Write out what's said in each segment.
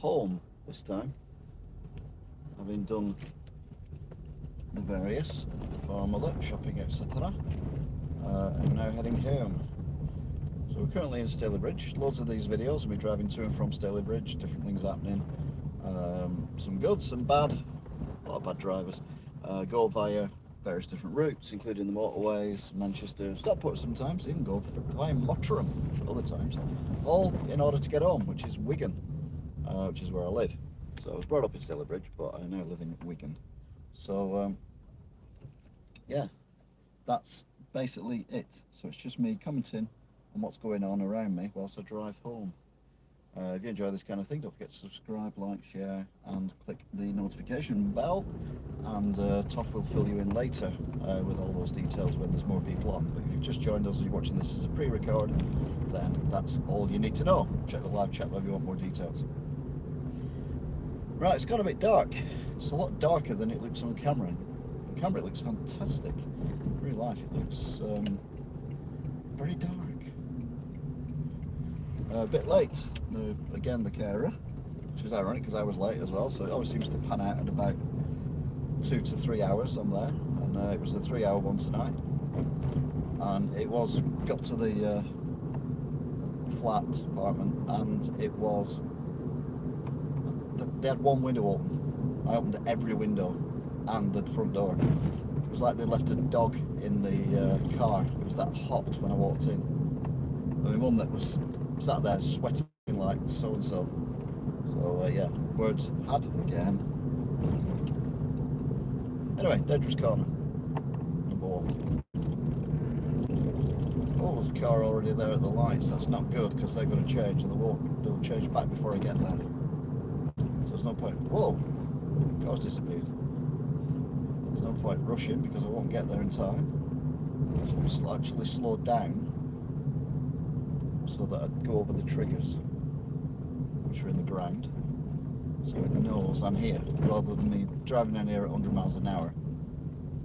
home this time, having done the various for mother, shopping, etc. I'm now heading home. So we're currently in Stalybridge. Loads of these videos, we'll be driving to and from Stalybridge, different things happening. Some good, some bad, a lot of bad drivers. Go via various different routes, including the motorways, Manchester, Stockport sometimes, even go via Mottram other times. All in order to get home, which is Wigan, which is where I live. So I was brought up in Stalybridge, but I now live in Wigan. So yeah, that's basically it. So it's just me commenting on what's going on around me whilst I drive home. If you enjoy this kind of thing, don't forget to subscribe, like, share, and click the notification bell. And Toff will fill you in later with all those details when there's more people on. But if you've just joined us and you're watching this as a pre-record, then that's all you need to know. Check the live chat if you want more details. Right, it's got a bit dark. It's a lot darker than it looks on camera. On camera it looks fantastic. In real life it looks very dark. A bit late, again the carer, which is ironic because I was late as well, so it always seems to pan out at about 2 to 3 hours I'm there, and it was the 3-hour one tonight, and it was, got to the flat apartment, and it was, they had one window open. I opened every window and the front door. It was like they left a dog in the car. It was that hot when I walked in. And my mum that was sat there sweating like so-and-so. So yeah, words had again. Anyway, dangerous corner, number 1. Oh, there's a car already there at the lights. That's not good because they're going to change and they'll change back before I get there. So there's no point. Whoa, car's disappeared. There's no point rushing because I won't get there in time. I'll actually slow down so that I'd go over the triggers, which are in the ground, so it knows I'm here, rather than me driving down here at 100 miles an hour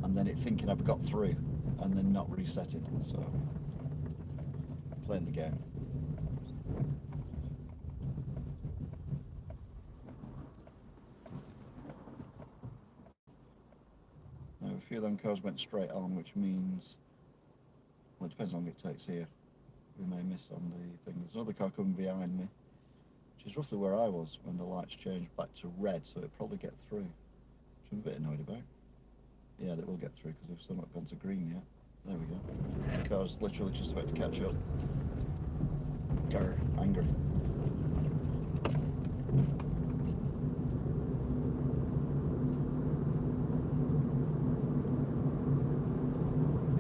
and then it thinking I've got through and then not resetting. So playing the game. Now a few of them cars went straight on, which means, well, it depends on how long it takes here. We may miss on the thing. There's another car coming behind me, which is roughly where I was when the lights changed back to red, so it'll probably get through, which I'm a bit annoyed about. Yeah, they will get through because they've still not gone to green yet. There we go. The car's literally just about to catch up. Grr, angry.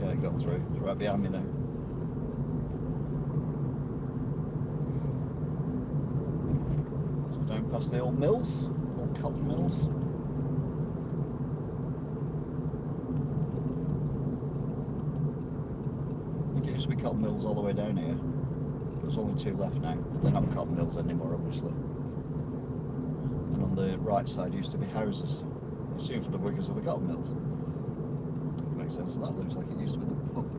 Yeah, it got through. It's right behind me now. Down past the old mills, old cotton mills. I think it used to be cotton mills all the way down here. There's only 2 left now. They're not cotton mills anymore, obviously. And on the right side used to be houses. I assume for the workers of the cotton mills. Makes sense. That looks like it used to be the pub.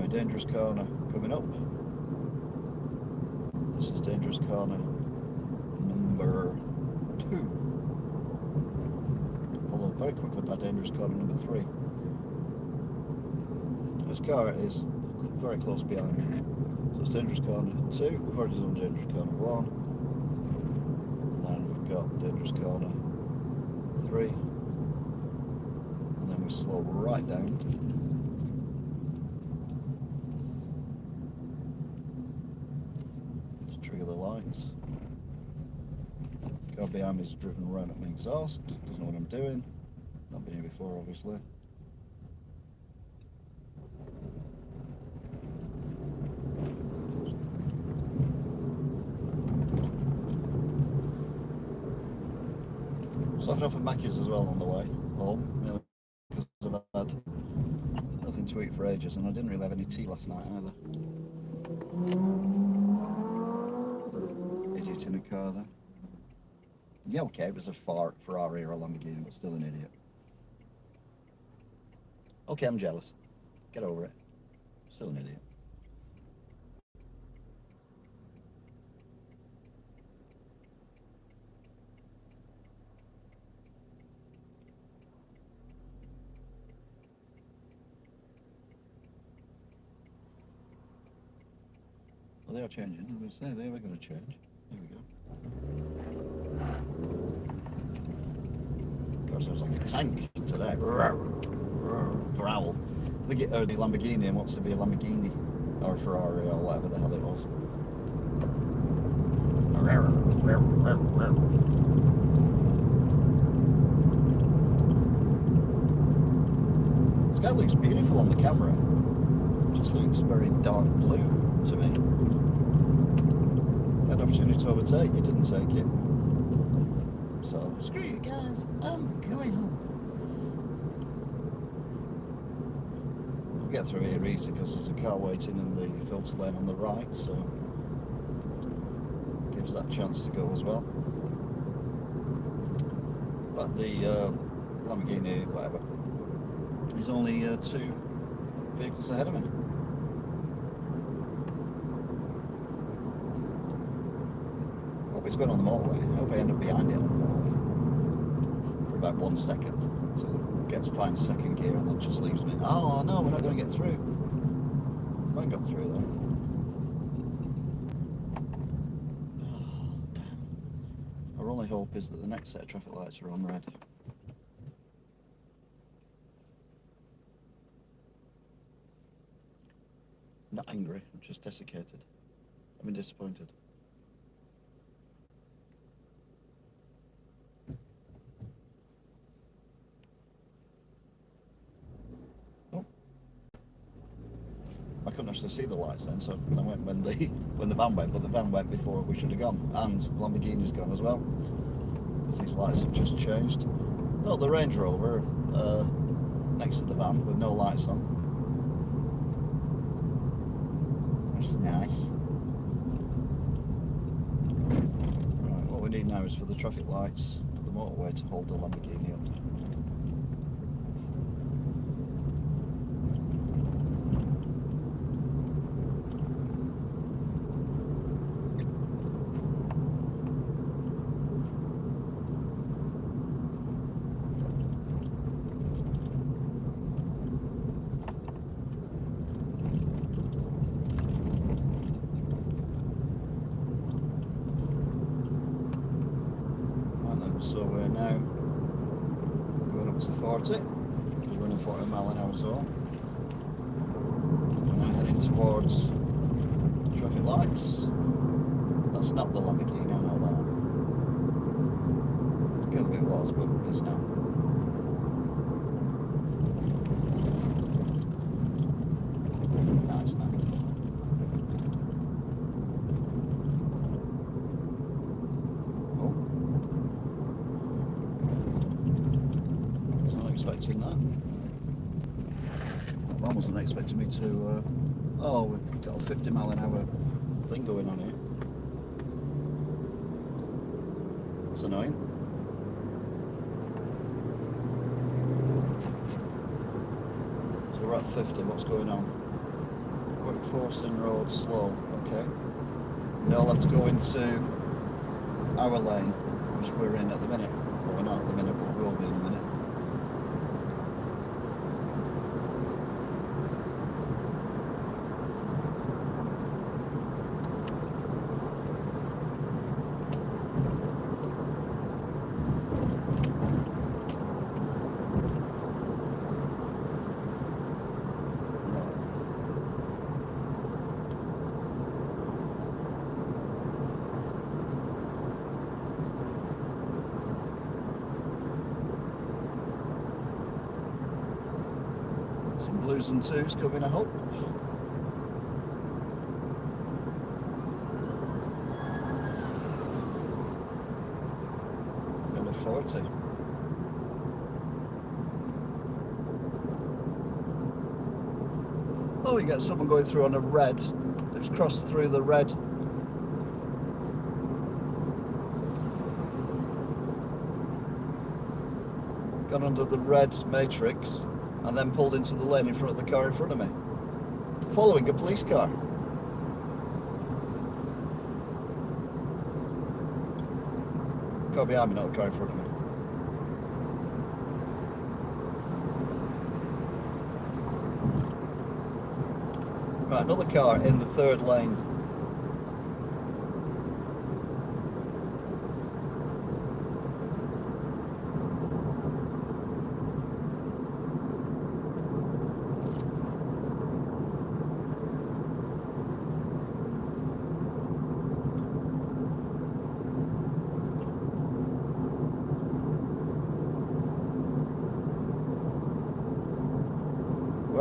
Dangerous corner coming up. This is dangerous corner number 2. Followed very quickly by dangerous corner number 3. This car is very close behind me. So it's dangerous corner 2. We've already done dangerous corner 1. And then we've got dangerous corner 3. And then we slow right down. Trigger the lights. Car behind me is driven around at my exhaust, doesn't know what I'm doing. Not been here before, obviously. Stopping off at Maccies as well on the way home, because I've had nothing to eat for ages and I didn't really have any tea last night either. In a car there. Yeah, okay, it was a Ferrari or a Lamborghini, but still an idiot. Okay, I'm jealous. Get over it. Still an idiot. they are changing. I was saying they were going to change. There we go. Of course, it was like a tank today. Growl. They get the Lamborghini and wants to be a Lamborghini or a Ferrari or whatever the hell it was. This guy looks beautiful on the camera. It just looks very dark blue to me. Had an opportunity to overtake, you didn't take it. So, screw you guys, I'm going home. We'll get through here easy because there's a car waiting in the filter lane on the right, so gives that chance to go as well. But the Lamborghini, whatever, is only 2 vehicles ahead of me. Hope it's going on the motorway. I hope I end up behind it on the motorway for about 1 second until it gets fine second gear and then just leaves me. Oh no, we're not going to get through. I haven't got through though. Oh, damn. Our only hope is that the next set of traffic lights are on red. Not angry, I'm just desiccated. I'm disappointed. Oh. I couldn't actually see the lights then, so I went when the van went, but the van went before we should have gone. And the Lamborghini's gone as well. Because these lights have just changed. No, the Range Rover next to the van with no lights on. Nice. Right, what we need now is for the traffic lights, the motorway, to hold the Lamborghini up. So we're now going up to 40, because we're in a 40-mile-an-hour zone. We're now heading towards traffic lights. That's not the Lamborghini, I know that. Good it was, but it's not. No, it's not. Expecting that. Mum wasn't expecting me to. Oh, we've got a 50-mile-an-hour thing going on here. That's annoying. So we're at 50. What's going on? Workforce in road slow. Okay. They all have to go into our lane, which we're in at the minute. Well, we're not at the minute, but we will be in a minute. Some blues and twos coming, I hope. And a 40. Oh, you get someone going through on a red. They've crossed through the red. Gone under the red matrix. And then pulled into the lane in front of the car in front of me, following a police car. Car behind me, not the car in front of me. Right, another car in the third lane.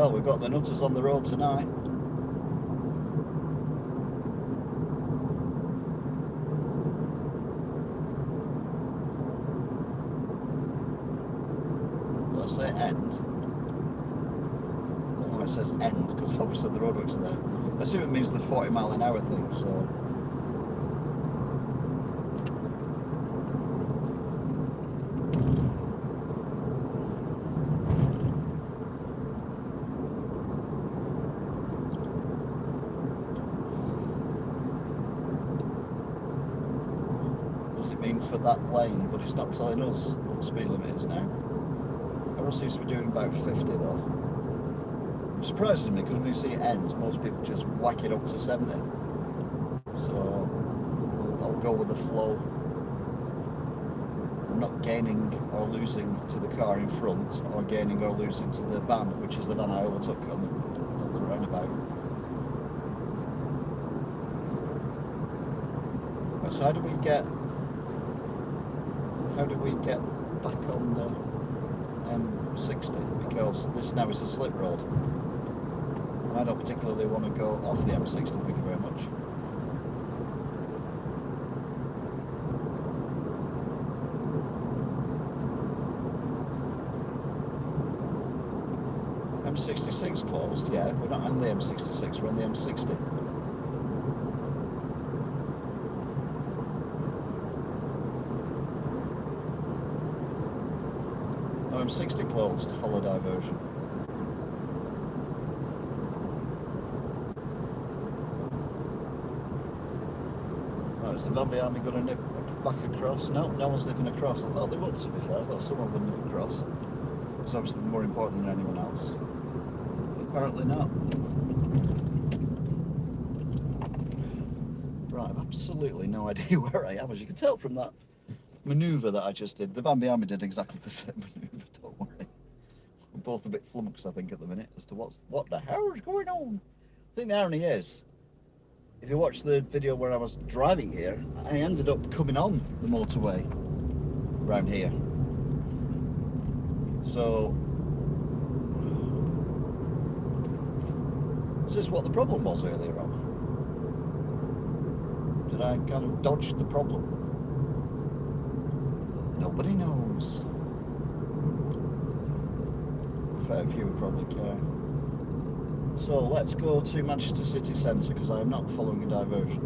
Well, we've got the nutters on the road tonight. Did I say end? I don't know why it says end, because obviously the roadworks are there. I assume it means the 40-mile-an-hour thing, so... for that lane, but it's not telling us what the speed limit is now. Everyone seems to be doing about 50 though. It surprises me because when you see it ends, most people just whack it up to 70. So I'll go with the flow. I'm not gaining or losing to the car in front, or gaining or losing to the van, which is the van I overtook on the roundabout. Right, so how do we get back on the M60, because this now is a slip road and I don't particularly want to go off the M60, thank you very much. M66 closed, yeah, we're not on the M66, we're on the M60. M60 closed to follow diversion. Right, is the van behind me going to nip back across? No, no one's nipping across. I thought they would, to be fair. I thought someone would nip across. Because obviously they're more important than anyone else. But apparently not. Right, I've absolutely no idea where I am, as you can tell from that manoeuvre that I just did. The van behind me did exactly the same manoeuvre, don't worry. We're both a bit flummoxed, I think, at the minute, as to what the hell is going on. I think the irony is, if you watch the video where I was driving here, I ended up coming on the motorway around here. So, is this what the problem was earlier on? Did I kind of dodge the problem? Nobody knows. A fair few would probably care. So let's go to Manchester city centre, because I am not following a diversion.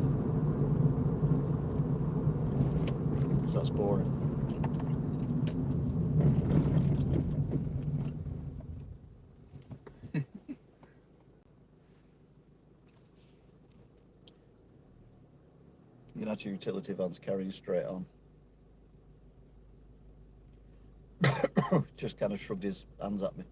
Because that's boring. United utility vans carrying straight on. Just kind of shrugged his hands at me.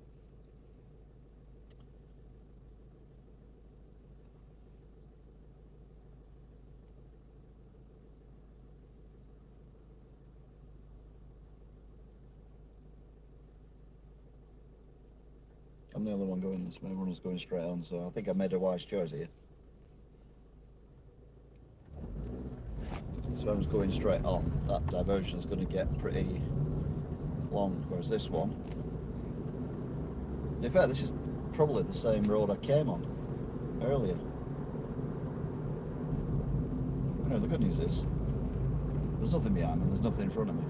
I'm the only one going this way, everyone's going straight on, so I think I made a wise choice here. So I was going straight on, that diversion is going to get pretty long, whereas this one, in fact this is probably the same road I came on earlier. I know the good news is there's nothing behind me, there's nothing in front of me.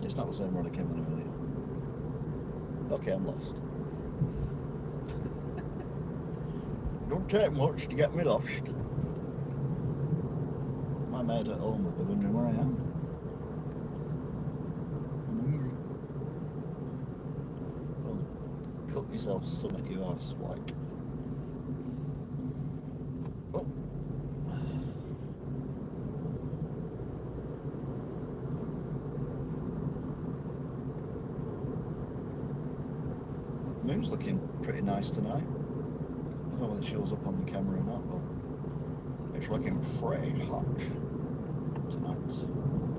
It's not the same road I came on earlier. Okay, I'm lost. Don't take much to get me lost. My maid at home will be wondering where I am. Well, cut yourself some at you arse swipe. Oh. Moon's looking pretty nice tonight. I don't know whether it shows up on the camera or not, but it's looking pretty hot tonight.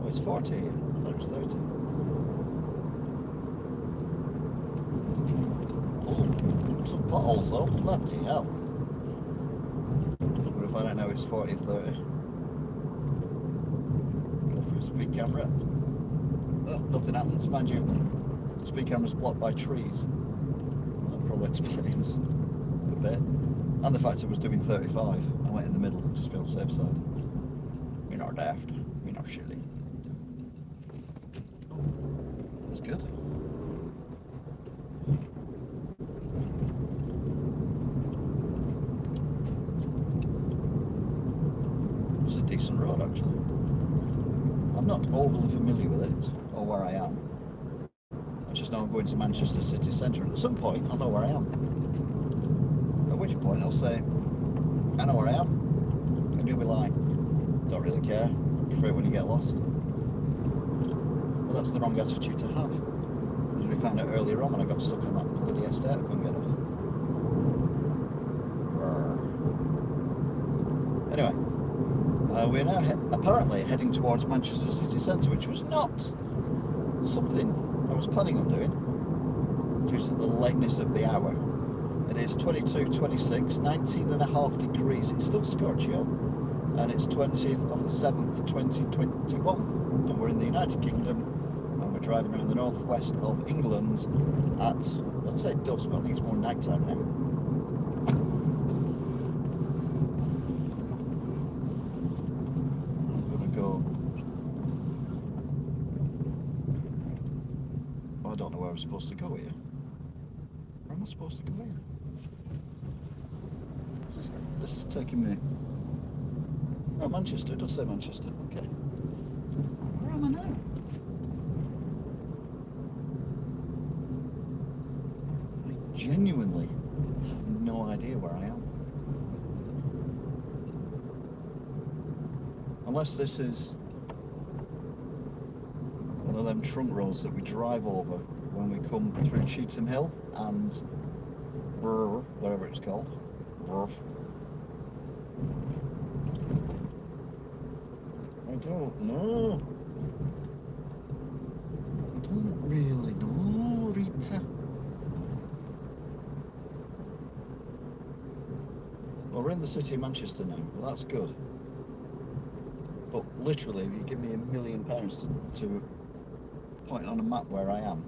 Oh, it's 40 here. I thought it was 30. Oh, some potholes though. Bloody hell. We're going to find out now it's 40, 30. Go through speed camera. Oh, nothing happens, mind you. The speed camera's blocked by trees. probably explains a bit. And the fact I was doing 35, I went in the middle, just to be on the safe side. We're not daft, we're not silly. Oh, that's good. It's a decent road actually. I'm not overly familiar with it, or where I am. I just know I'm going to Manchester city centre, and at some point I'll know where I am. At which point I'll say, I know where I am, and you'll be like, don't really care, prefer it when you get lost. Well, that's the wrong attitude to have. As we found out earlier on when I got stuck on that bloody estate, I couldn't get off. Anyway, we're now apparently heading towards Manchester city centre, which was not something I was planning on doing due to the lateness of the hour. It is 22:26, 19.5 degrees. It's still scorchy out, and it's 20th of the 7th, 2021, and we're in the United Kingdom, and we're driving around the northwest of England at, I'd say dusk, but I think it's more night time now. I'm supposed to go here. Where am I supposed to go here? This is taking me. Oh, Manchester. It does say Manchester. Okay. Where am I now? I genuinely have no idea where I am. Unless this is one of them trunk roads that we drive over when we come through Cheetham Hill and whatever it's called. I don't know. I don't really know, Rita. Well, we're in the city of Manchester now. Well, that's good. But literally, if you give me £1 million to point on a map where I am,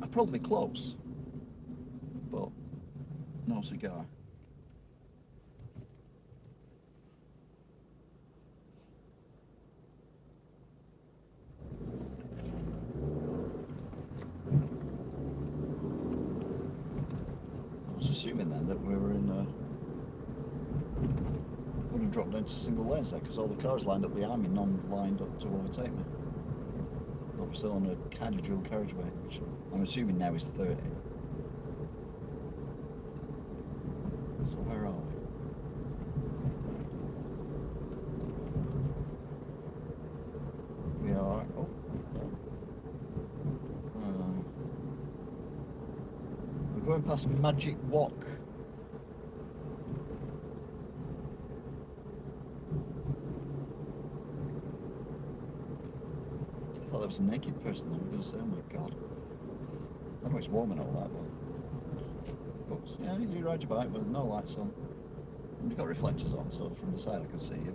I'd probably be close, but no cigar. I was assuming then that we were in going to drop down to single lanes there, because all the cars lined up behind me, none lined up to overtake me. But we're still on a kind of dual carriageway, which I'm assuming now is 30. So where are we? We are, we're going past Magic Walk. I thought there was a naked person there. I was going to say, oh my god. I know it's warm and all that, but yeah, you ride your bike with no lights on. And you've got reflectors on, so from the side I can see you.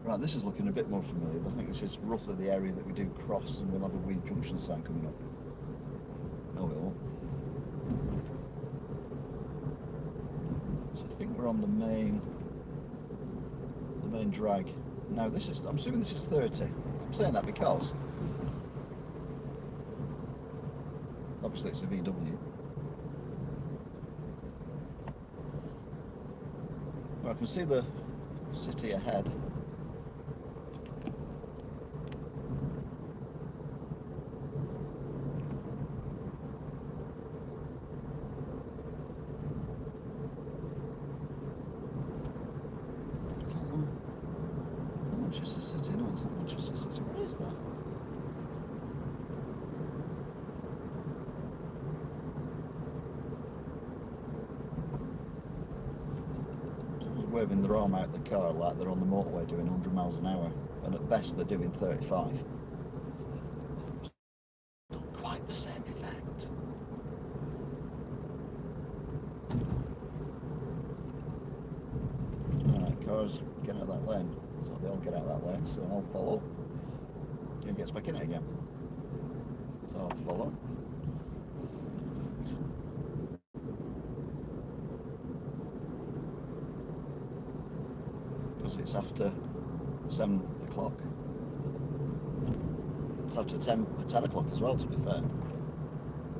But right, this is looking a bit more familiar. I think this is roughly the area that we do cross, and we'll have a weird junction sign coming up. No, we won't. So I think we're on the main drag. Now this is, I'm assuming this is 30. I'm saying that because obviously it's a VW. Well, I can see the city ahead. Manchester City, no, it's not Manchester City. Where is that? Someone's waving their arm out the car like they're on the motorway doing 100 miles an hour, and at best they're doing 35. Not quite the same effect. Alright, cars, get out of that lane. So they'll get out of that lane, so I'll follow. And gets back in it again. So I'll follow. Because it's after 7 o'clock. It's after 10 o'clock as well, to be fair.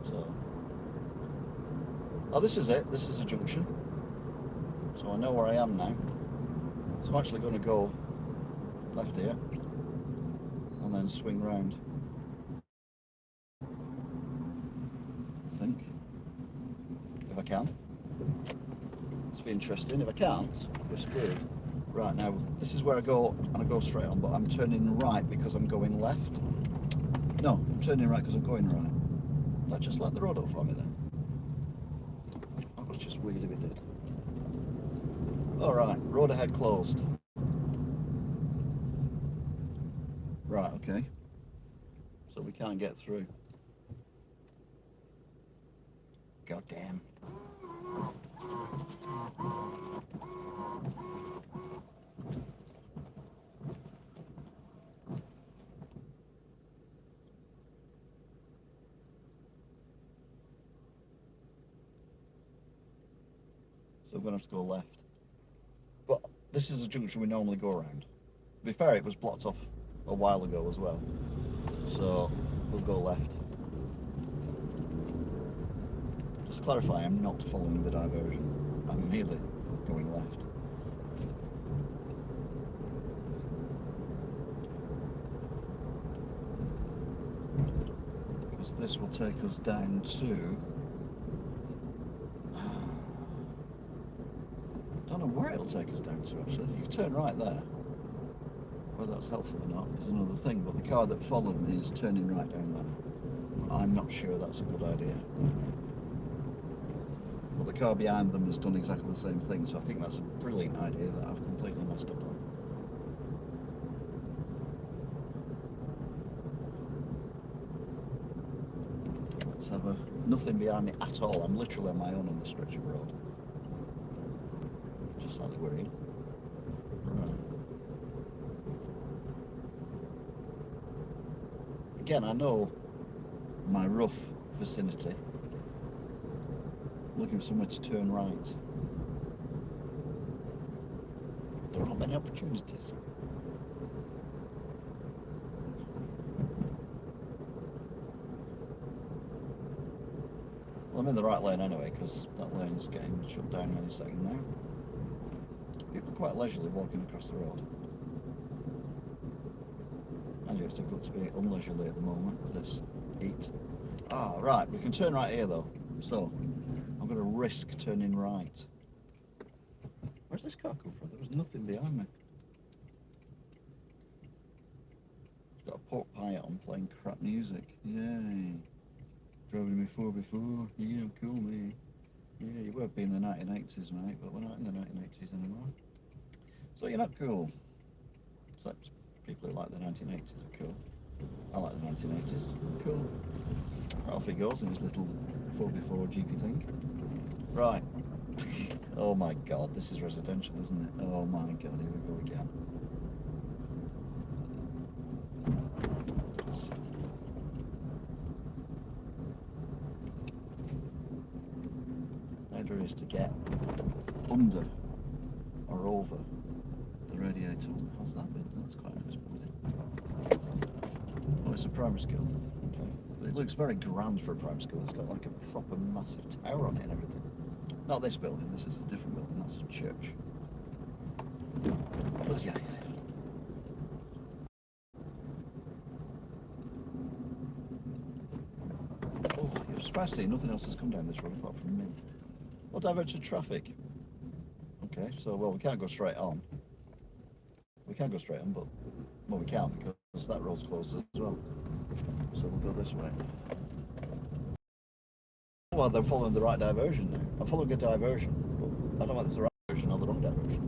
So, oh, this is it. This is a junction. So I know where I am now. So I'm actually going to go left here and then swing round. I think, if I can. This will be interesting. If I can't, we're screwed. Right, now this is where I go, and I go straight on, but I'm turning right because I'm going left. No, I'm turning right because I'm going right. Let's just let the road up for me then. That was just weird if it did. Alright, road ahead closed. Right, okay. So we can't get through. God damn. So we're going to have to go left. But this is a junction we normally go around. To be fair, it was blocked off a while ago as well. So we'll go left. Just to clarify, I'm not following the diversion. I'm merely going left. Because this will take us down to... I don't know where it'll take us down to actually. You can turn right there. Whether that's helpful or not is another thing, but the car that followed me is turning right down there. I'm not sure that's a good idea. But the car behind them has done exactly the same thing, so I think that's a brilliant idea that I've completely messed up on. Let's have nothing behind me at all. I'm literally on my own on this stretch of road. Just slightly worried. Right. Again, I know my rough vicinity. I'm looking for somewhere to turn right. There aren't many opportunities. Well, I'm in the right lane anyway, because that lane's getting shut down any second now. People are quite leisurely walking across the road. And it's difficult to be unleisurely at the moment with this heat. Ah, right, we can turn right here though. So, I'm going to risk turning right. Where's this car come from? There was nothing behind me. It's got a pork pie on playing crap music. Yay. Driving me before. Yeah, I'm cool, mate. Yeah, you were in the 1980s, mate, but we're not in the 1980s anymore. So you're not cool. Except people who like the 1980s are cool. I like the 1980s. Cool. Right, off he goes in his little 4x4 jeepy thing. Right. Oh my god, this is residential, isn't it? Oh my god, here we go again. The idea is to get under or over the radiator. How's that building? That's quite a nice building. Oh, it's a primary school. Okay. But it looks very grand for a primary school. It's got like a proper massive tower on it and everything. Not this building, this is a different building, that's a church. Oh, yeah. Oh, you're surprised to see nothing else has come down this road apart from me. What diverted traffic? Okay, so, well, we can't go straight on. We can go straight on, but, well, we can't because that road's closed as well. So we'll go this way. Well, they're following the right diversion now. I'm following a diversion, but I don't know if it's the right diversion or the wrong diversion.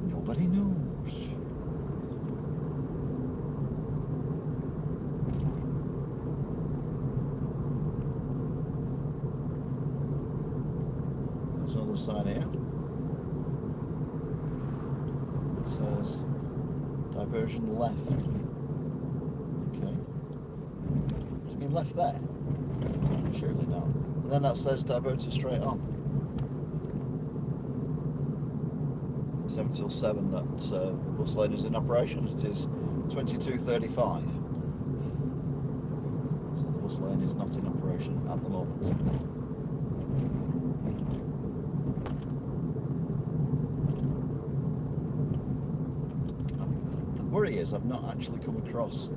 Nobody knows. There's another sign here. It says diversion left. Okay. turning left there? Surely not. And then that says diverted straight on. 7 till 7 that bus lane is in operation. It is 22:35. So the bus lane is not in operation at the moment. The worry is I've not actually come across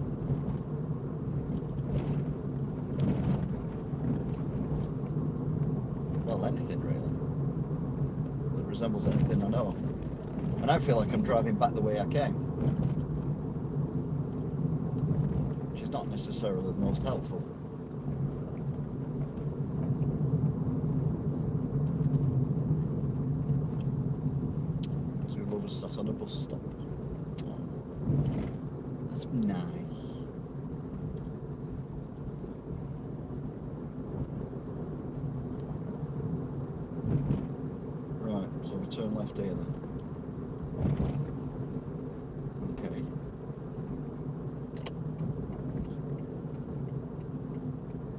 anything really that resembles anything I know. And I feel like I'm driving back the way I came, which is not necessarily the most helpful. Two lovers sat on a bus stop. Oh, that's nice. Right, so we turn left here then. Okay.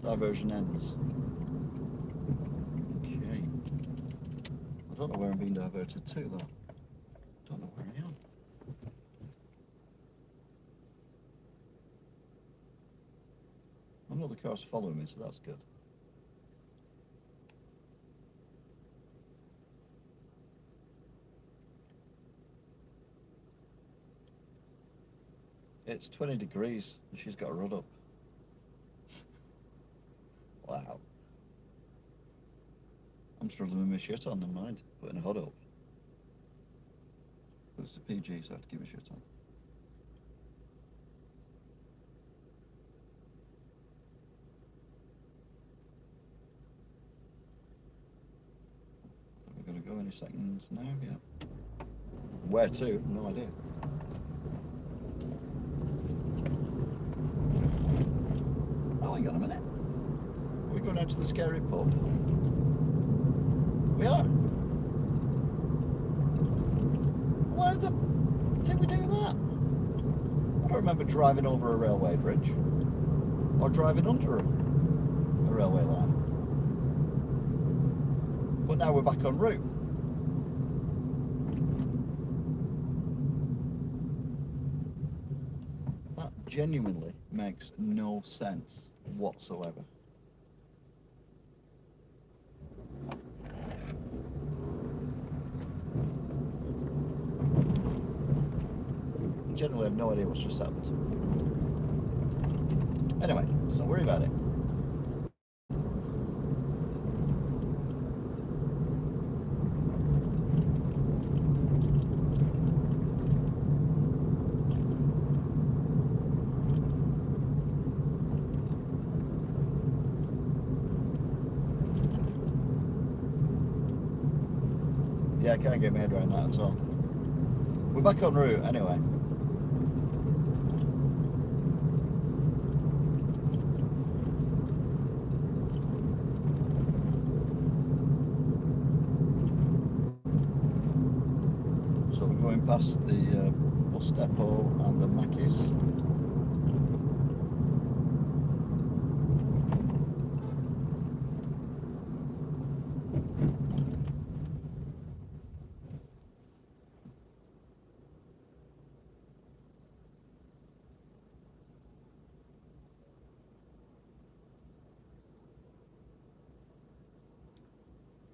Diversion ends. Okay. I don't know where I'm being diverted to though. Don't know where I am. I know the car's following me, so that's good. It's 20 degrees and she's got a hood up. Wow. I'm struggling with my shirt on, never mind. Putting a hood up. But it's a PG, so I have to keep my shirt on. We're going to go any second now, yeah. Where to? No idea. Oh, hang on a minute. Are we going out to the scary pub? We are. Why the did we do that? I don't remember driving over a railway bridge or driving under a railway line. But now we're back en route. That genuinely makes no sense whatsoever. Generally, I have no idea what's just happened. Anyway, so don't worry about it. Yeah, I can't get my head around that at all. We're back en route anyway. So we're going past the bus depot and the Maccies.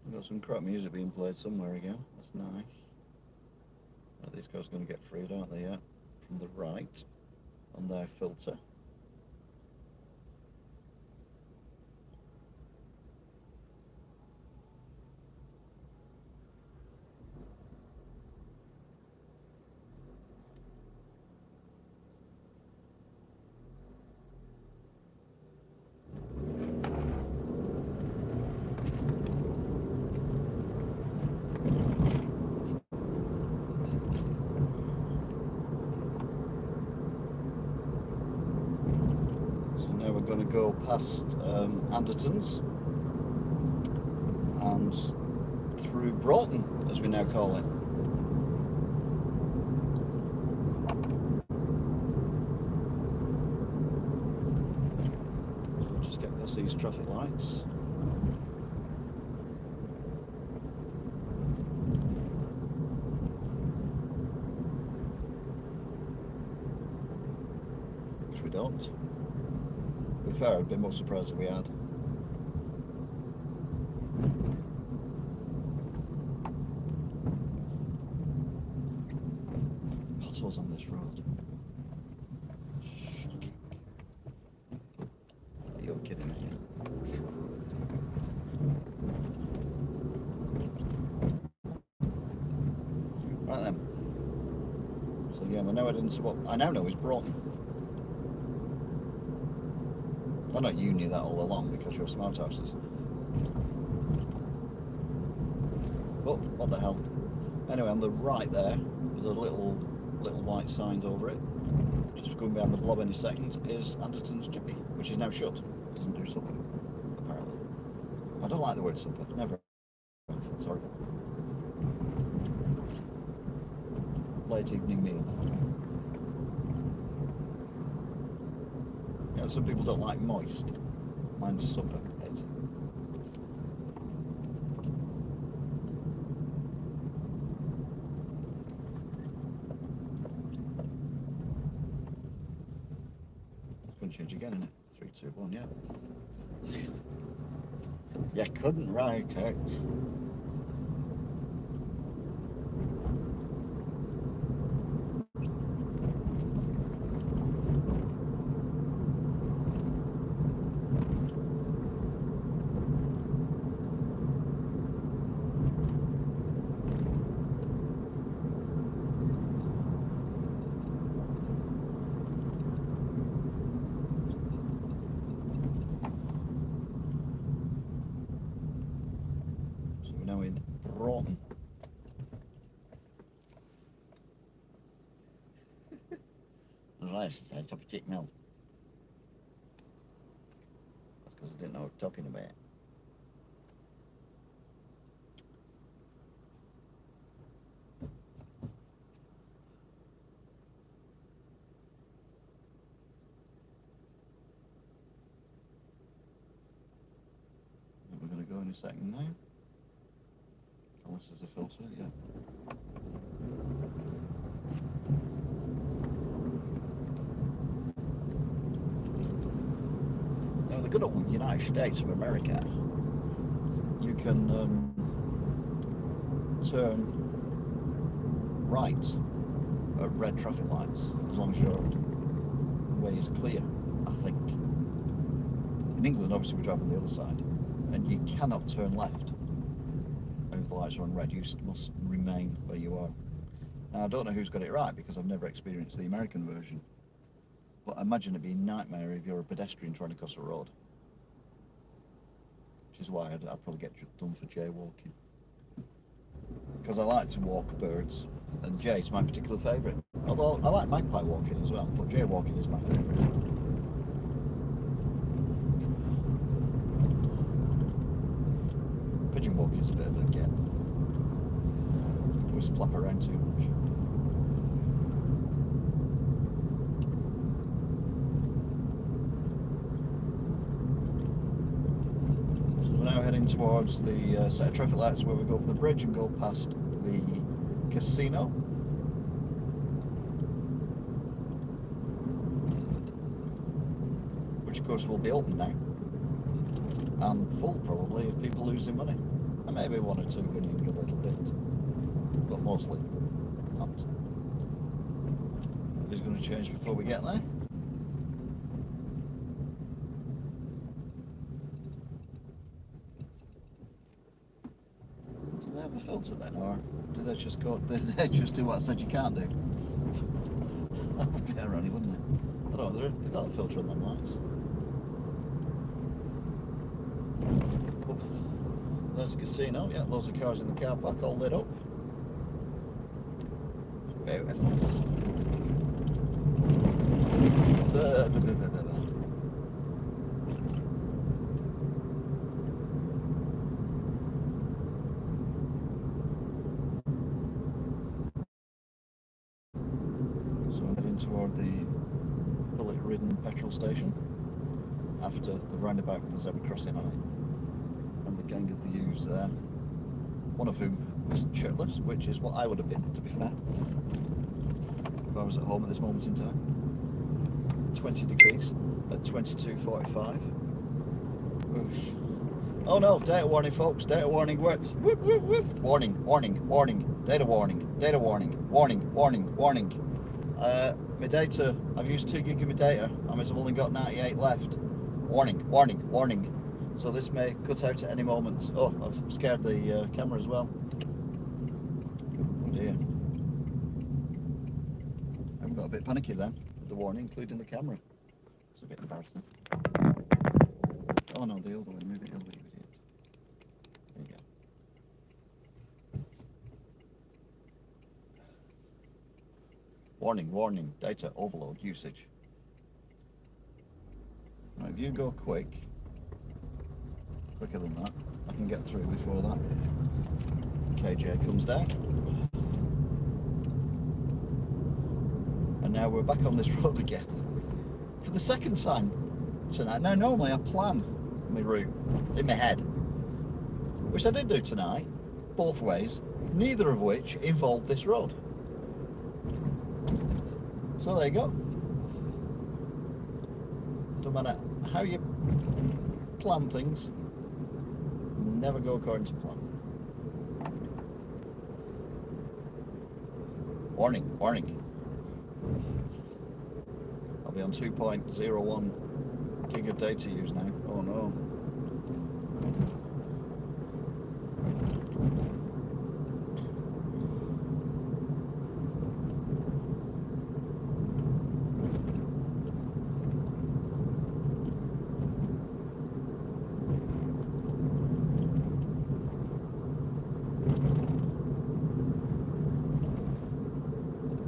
We've got some crap music being played somewhere again. That's nice. Well, these cars are going to get freed, aren't they? Yeah, from the right on their filter. We're going to go past Anderton's and through Broughton, as we now call it. Maccies traffic lights. Which we don't. To be fair, I'd be more surprised if we had. Potholes on this road. Oh, you're kidding me. Right then. So yeah, we're now heading to what I now know is Broughton. I know you knew that all along because you're smart houses. But what the hell? Anyway, on the right there, with the little white signs over it, just going behind the blob any second, is Anderton's Chippy, which is now shut. Doesn't do supper, apparently. I don't like the word supper. Never. It's horrible. Late evening meal. Yeah, some people don't like moist. Mine's supper. Hate it. It's going to change again, isn't it? 3, 2, 1, yeah. You couldn't write it. So we're now in Broughton. Right, it's off Chick Mill. That's because I didn't know what I'm talking about. We're going to go in a second now. Unless there's a filter, yeah. Now, the good old United States of America, you can turn right at red traffic lights as long as your way is clear, I think. In England, obviously, we drive on the other side, and you cannot turn left if the lights are on red. You must remain where you are. Now, I don't know who's got it right because I've never experienced the American version, but I imagine it'd be a nightmare if you're a pedestrian trying to cross a road, which is why I'd probably get done for jaywalking, because I like to walk birds, and jay's my particular favourite. Although I like magpie walking as well, but jaywalking is my favourite. Pigeon walking is a bit of a get. Always flap around too much. So we're now heading towards the set of traffic lights where we go over the bridge and go past the casino. Which of course will be open now. And full probably if people losing money. And maybe one or two winning a little bit. But mostly not. Is going to change before we get there. Do they have a filter then, or do they just go? They just do what I said you can't do? That would be ironic, wouldn't it? I don't know. They've got a filter on them lights. There's a casino, yeah, loads of cars in the car park all lit up. Beautiful. So I'm heading toward the bullet-ridden petrol station. after the roundabout with the zebra crossing on it, and the gang of the youths there, one of whom was shirtless, which is what I would have been, to be fair, if I was at home at this moment in time. 20 degrees at 22:45. Oh no, data warning folks, data warning works. Whoop, whoop, whoop. Warning, warning, warning, data warning, warning, warning. My data, I've used 2 gig of my data, I've only got 98 left. Warning, warning, warning. So this may cut out at any moment. Oh, I've scared the camera as well. Oh dear. I got a bit panicky then, with the warning, including the camera. It's a bit embarrassing. Oh no, the other way, move it over, you idiot. There you go. Warning, warning, data overload usage. Right, if you go quicker than that, I can get through before that KJ comes down. And now we're back on this road again. For the second time tonight. Now normally I plan my route in my head, which I did do tonight, both ways, neither of which involved this road. So there you go. No matter how you plan things, never go according to plan. Warning, warning. I'll be on 2.01 gig of data use now. Oh no.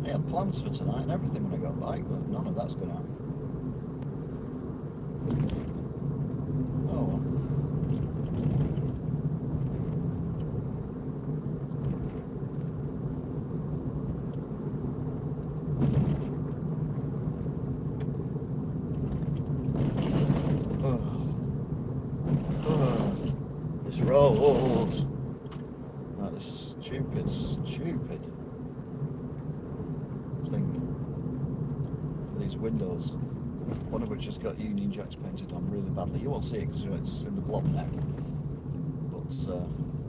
I had plans for tonight and everything when I got back, but none of that's going to happen. Oh well. This road. Right, this stupid thing. These windows, one of which has got Union Jacks painted on really badly. You won't see it because it's in the blob now. But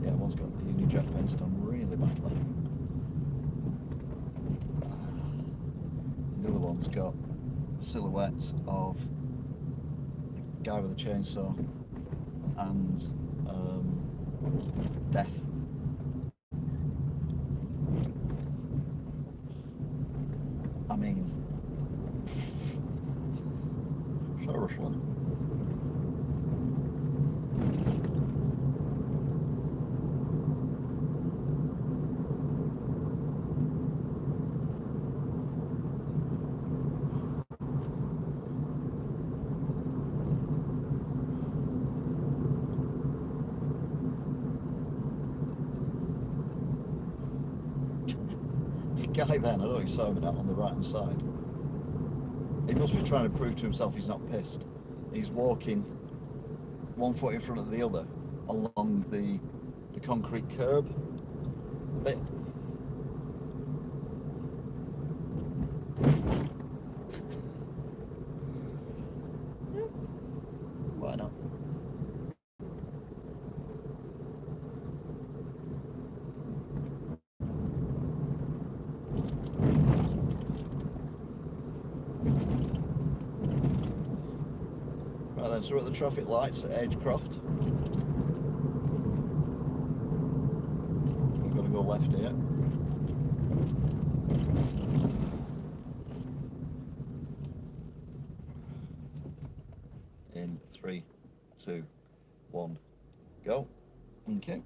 yeah, one's got the Union Jack painted on really badly. The other one's got a silhouette of a guy with a chainsaw and death. I mean, seriously. The guy then, I don't know if you saw him out on the right hand side. He must be trying to prove to himself he's not pissed. He's walking one foot in front of the other along the concrete curb. But yeah, why not? Right then, so we're at the traffic lights at Agecroft. We've got to go left here. In 3, 2, 1, go. Okay.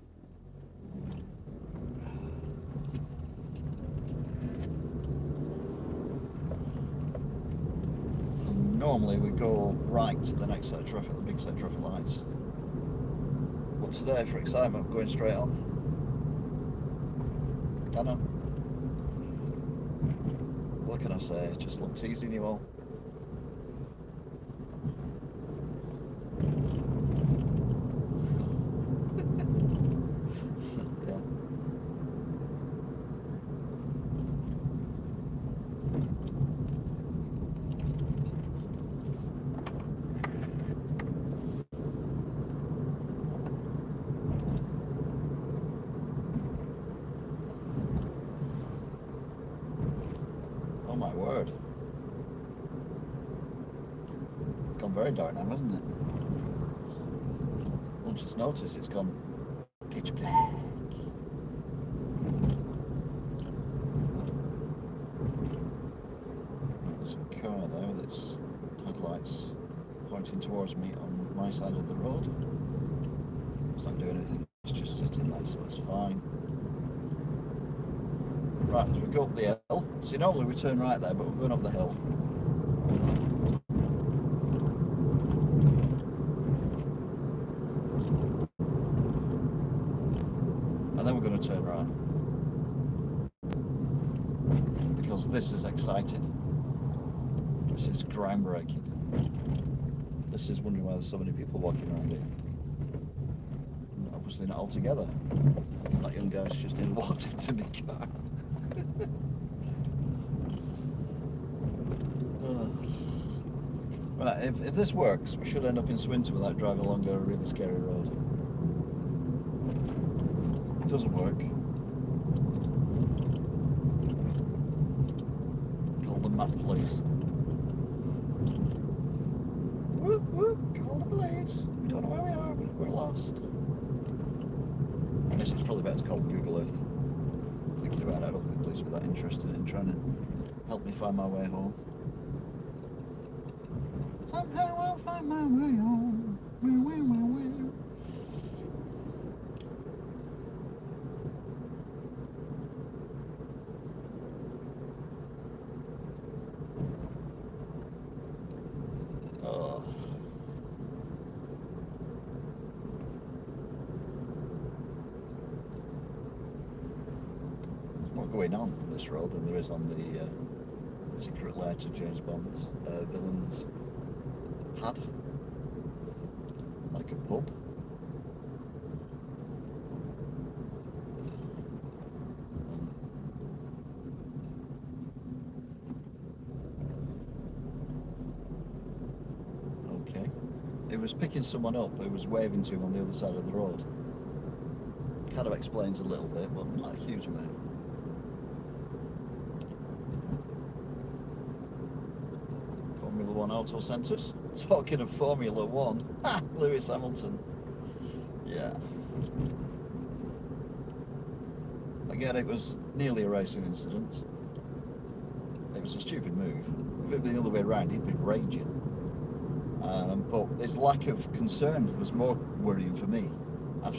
Normally we go right to the next set of traffic, the big set of traffic lights. But today, for excitement, going straight on. I know. What can I say? Just love teasing you all. very dark now, hasn't it? We'll just notice it's gone pitch black. There's a car there with its headlights pointing towards me on my side of the road. It's not doing anything, it's just sitting there, so it's fine. Right, as we go up the hill, see normally we turn right there, but we're going up the hill. And then we're going to turn right. Because this is exciting. This is groundbreaking. This is wondering why there's so many people walking around here. Obviously not all together. That young guy's just nearly walked into my car. Right, if this works, we should end up in Swinton without driving along a really scary road. If it doesn't work, call the map police. Whoop whoop, call the police. We don't know where we are, we're lost. I guess it's probably better to call Google Earth. Thinking about it, I don't think the police will be that interested in trying to help me find my way home. Somehow I'll find my way home. Oh. There's more going on this road than there is on the secret lair to James Bond's villains. Had like a pub. Okay. It was picking someone up. It was waving to him on the other side of the road. Kind of explains a little bit, but not a huge amount. Formula One Auto Centres. Talking of Formula One, ha! Lewis Hamilton. Yeah. Again, it was nearly a racing incident. It was a stupid move. If it had been the other way around, he'd be raging. But his lack of concern was more worrying for me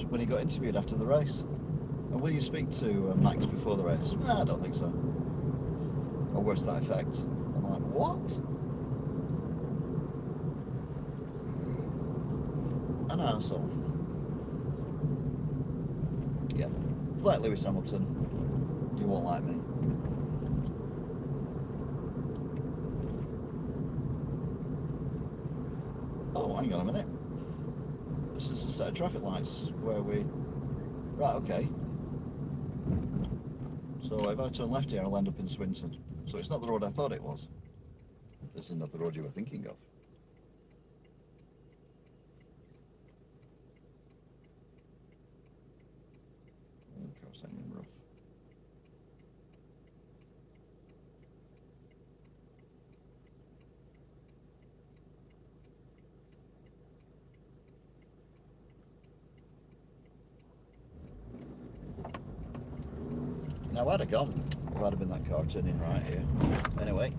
when he got interviewed after the race. And will you speak to Max before the race? No, I don't think so. Or worse, that effect. I'm like, what? An arsehole. Yeah. Like Lewis Hamilton, you won't like me. Oh, hang on a minute. This is a set of traffic lights where we... Right, okay. So if I turn left here, I'll end up in Swinton. So it's not the road I thought it was. This is not the road you were thinking of. Rough. Now I'd have gone if I'd have been that car turning right here. Anyway,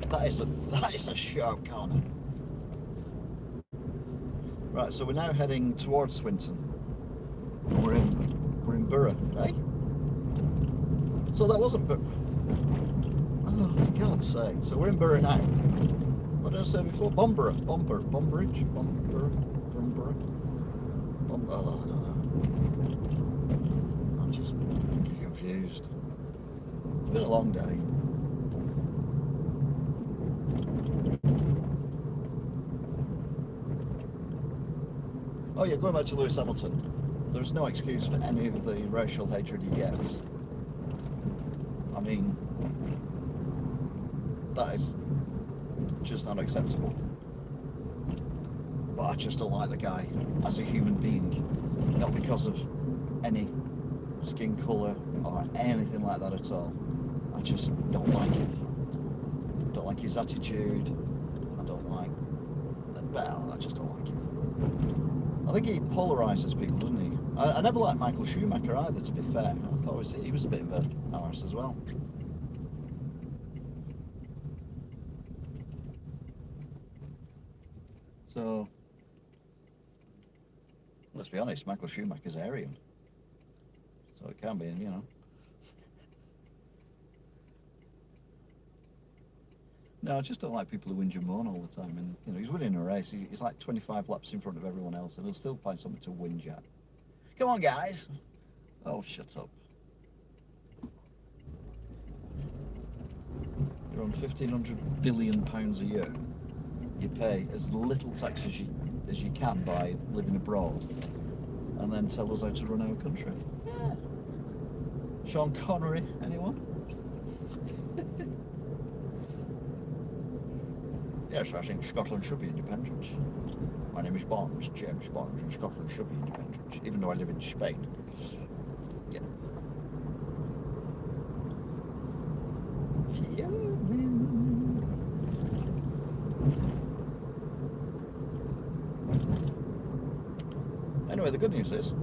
that is a sharp corner. Right, so we're now heading towards Swinton. We're in Borough, eh? So that wasn't Borough. Oh, for God's sake. So we're in Borough now. What did I say before? Bomborough. Bombridge? Bomborough? Oh, I don't know. I'm just confused. It's been a long day. Oh yeah, going back to Lewis Hamilton. There's no excuse for any of the racial hatred he gets. I mean, that is just not acceptable. But I just don't like the guy as a human being, not because of any skin colour or anything like that at all. I just don't like him. Don't like his attitude. I don't like, well, I just don't like him. I think he polarises people, doesn't he? I never liked Michael Schumacher either, to be fair. I thought he was a bit of a arse as well. So, let's be honest, Michael Schumacher's Aryan. So it can be, you know. No, I just don't like people who whinge and moan all the time. And, you know, he's winning a race. He's like 25 laps in front of everyone else, and he'll still find something to whinge at. Come on, guys. Oh, shut up. You're on £1,500 billion a year. You pay as little tax as you can by living abroad, and then tell us how to run our country. Yeah. Sean Connery, anyone? Yes, I think Scotland should be independent. My name is Bond, James Bond, and Scotland should be independent, even though I live in Spain. Yeah. Anyway, the good news is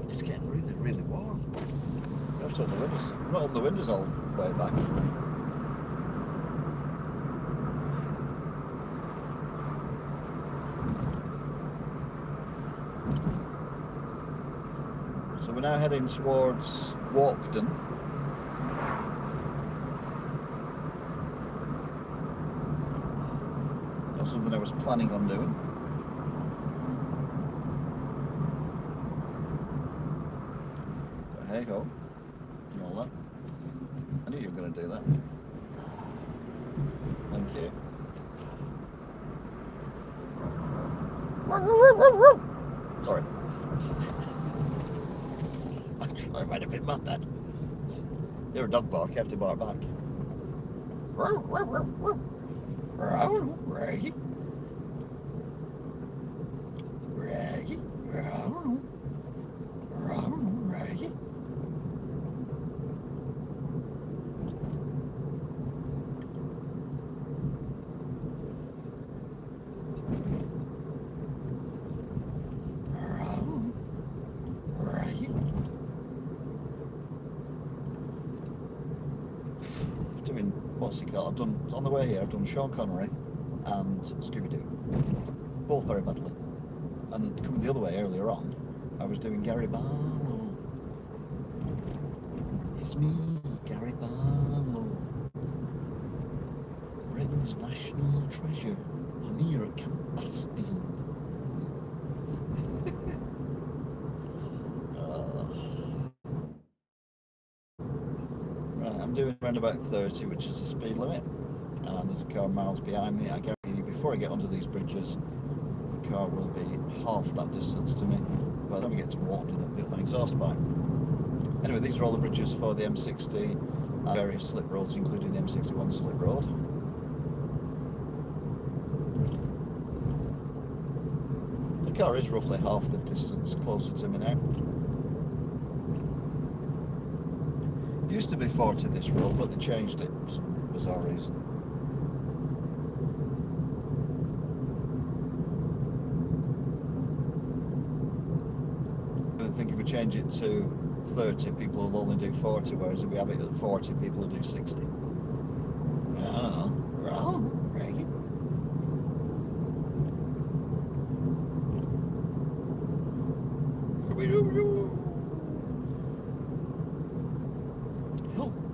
it's getting really, really warm. I have to open the windows. I'm not open the windows all the way back. So we're now heading towards Walkden. Not something I was planning on doing. But hey ho, and all that. I knew you were going to do that. Thank you. Sorry. I might have been mad then. You're a dog bark, you have to bark back. Raggy. Raggy. Raggy. What's it called? I've done, on the way here, I've done Sean Connery and Scooby-Doo. Both very badly. And coming the other way earlier on, I was doing Gary Barlow. It's me, Gary Barlow. Britain's national treasure. I'm here at Camp Bastille. I'm doing around about 30, which is the speed limit, and there's a car miles behind me. I guarantee you, before I get onto these bridges, the car will be half that distance to me. By the time we get to Walkden, it'll be at my exhaust pipe. Anyway, these are all the bridges for the M60 and various slip roads, including the M61 slip road. The car is roughly half the distance closer to me now. Used to be 40 this road, but they changed it for some bizarre reason. I think if we change it to 30, people will only do 40, whereas if we have it at 40, people will do 60. Right. Here we go.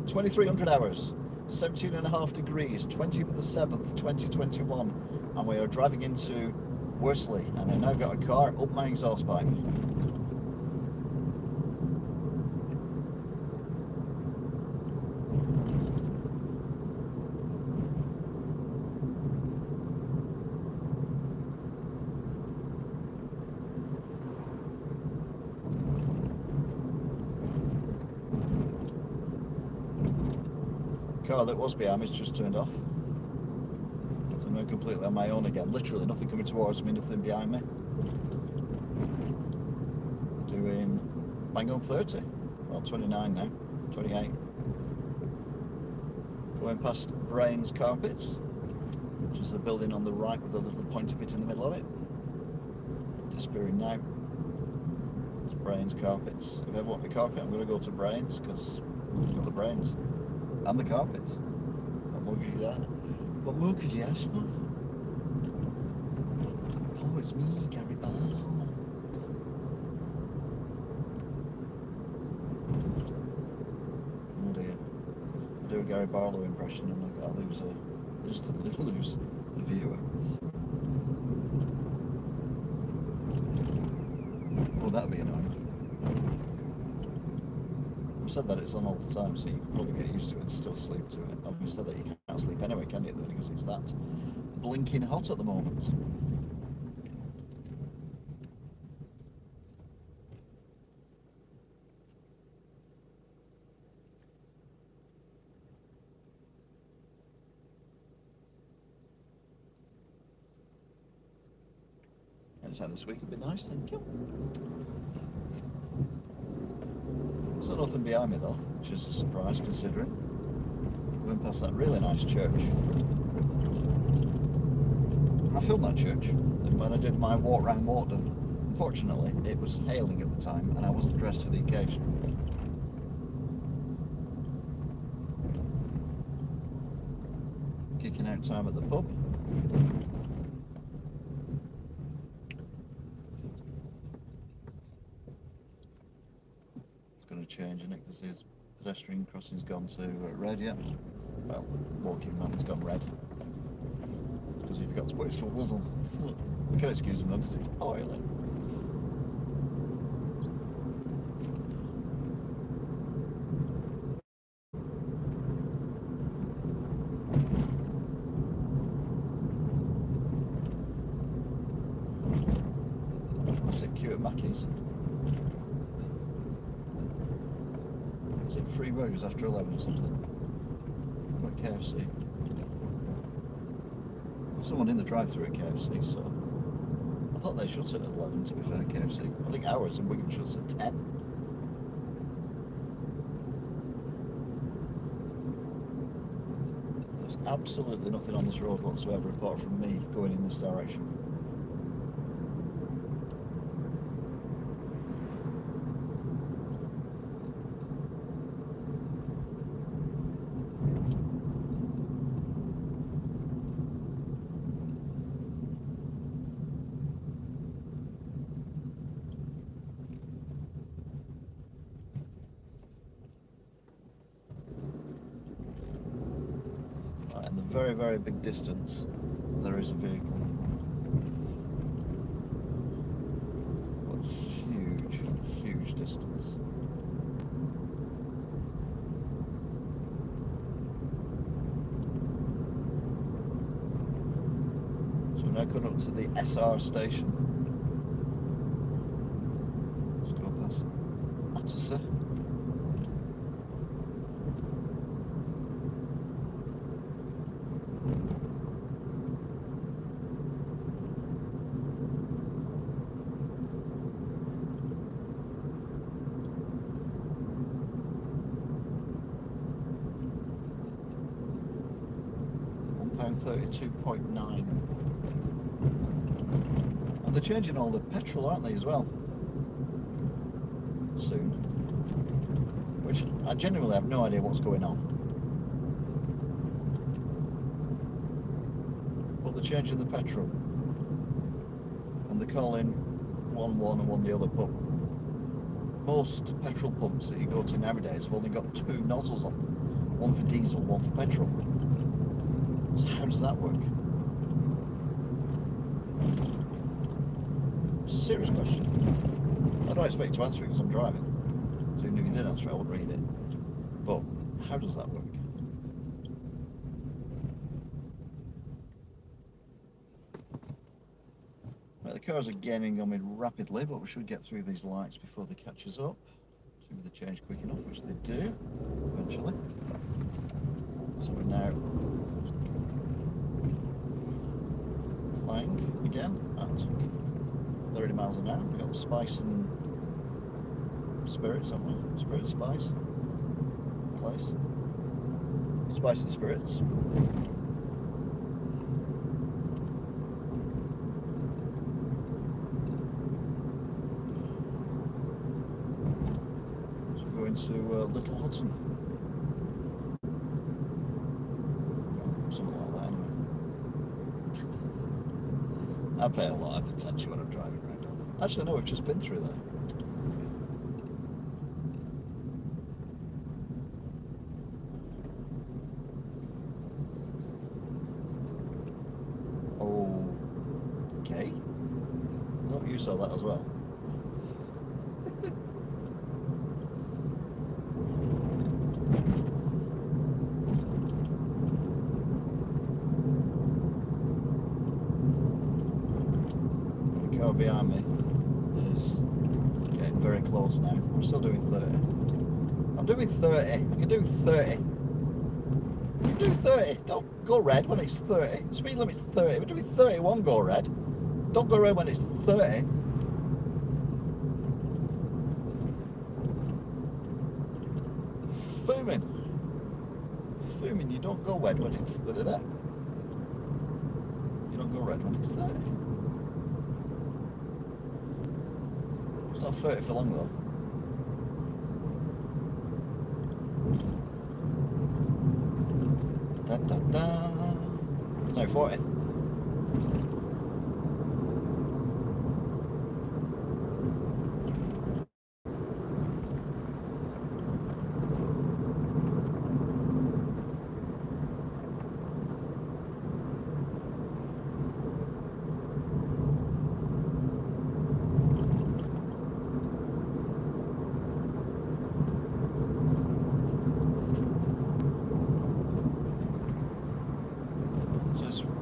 2,300 hours, 17.5 degrees, 20th of the 7th, 2021, and we are driving into Worsley, and I've now got a car up my exhaust pipe. Car that was behind me's just turned off, so I'm now completely on my own again. Literally nothing coming towards me, nothing behind me. Doing bang on 30, well 29 now, 28. Go Going past Brains Carpets, which is the building on the right with a little pointy bit in the middle of it. Disappearing now. It's Brains Carpets. If I ever want a carpet, I'm going to go to Brains because we've got the brains and the carpets. What more could you ask for? Oh, it's me, Gary Barlow. Oh dear. I do a Gary Barlow impression and I lose the viewer. Oh, that'd be annoying. I've said that it's on all the time, so you can probably get used to it and still sleep to it. I've said that you can't sleep anyway, can you? Because it's that blinking hot at the moment. Anytime this week would be nice, thank you. There's nothing behind me though, which is a surprise considering. Going past that really nice church. I filmed that church when I did my walk round Walton. Unfortunately, it was hailing at the time and I wasn't dressed for the occasion. Kicking out time at the pub. Change in it because his pedestrian crossing's gone to red yet. Well, walking man's gone red because he forgot to put his colours on. We can excuse him though because it's oily. Massive queue at Maccies. Free burgers after 11 or something. Got KFC. There's someone in the drive-thru at KFC, so I thought they shut at 11 to be fair, KFC. I think ours in Wigan shuts at 10. There's absolutely nothing on this road whatsoever apart from me going in this direction. In the very, very big distance, there is a vehicle. What huge, huge distance. So we're now coming up to the SR station. Let's go past Atterson. £32.9. And they're changing all the petrol, aren't they, as well? Soon. Which I genuinely have no idea what's going on. But they're changing the petrol. And they're calling one and one the other, but most petrol pumps that you go to nowadays have only got two nozzles on them. One for diesel, one for petrol. So how does that work? It's a serious question. I don't expect you to answer it because I'm driving. So even if you did answer it, I would read it. But how does that work? Right, the cars are gaining on me rapidly, but we should get through these lights before they catch us up. Assuming they change quick enough, which they do, eventually. So we're now flying again at 30 miles an hour. We've got the spice and spirits, haven't we? Spirit and spice place. Spice and spirits. So we're going to Little Hudson. Well, something like that anyway. I pay a lot of attention when I'm driving around. Actually, no, we've just been through there. Okay. I thought you saw that as well. The car behind me is getting very close now. I'm still doing 30. I'm doing 30. I can do 30. I can do 30. Don't go red when it's 30. The speed limit's 30. We're doing 31, go red. Don't go red when it's 30. Fuming, you don't go red when it's 30. You don't go red when it's 30. It's not 30 for long though. Da, da, da. No, 40.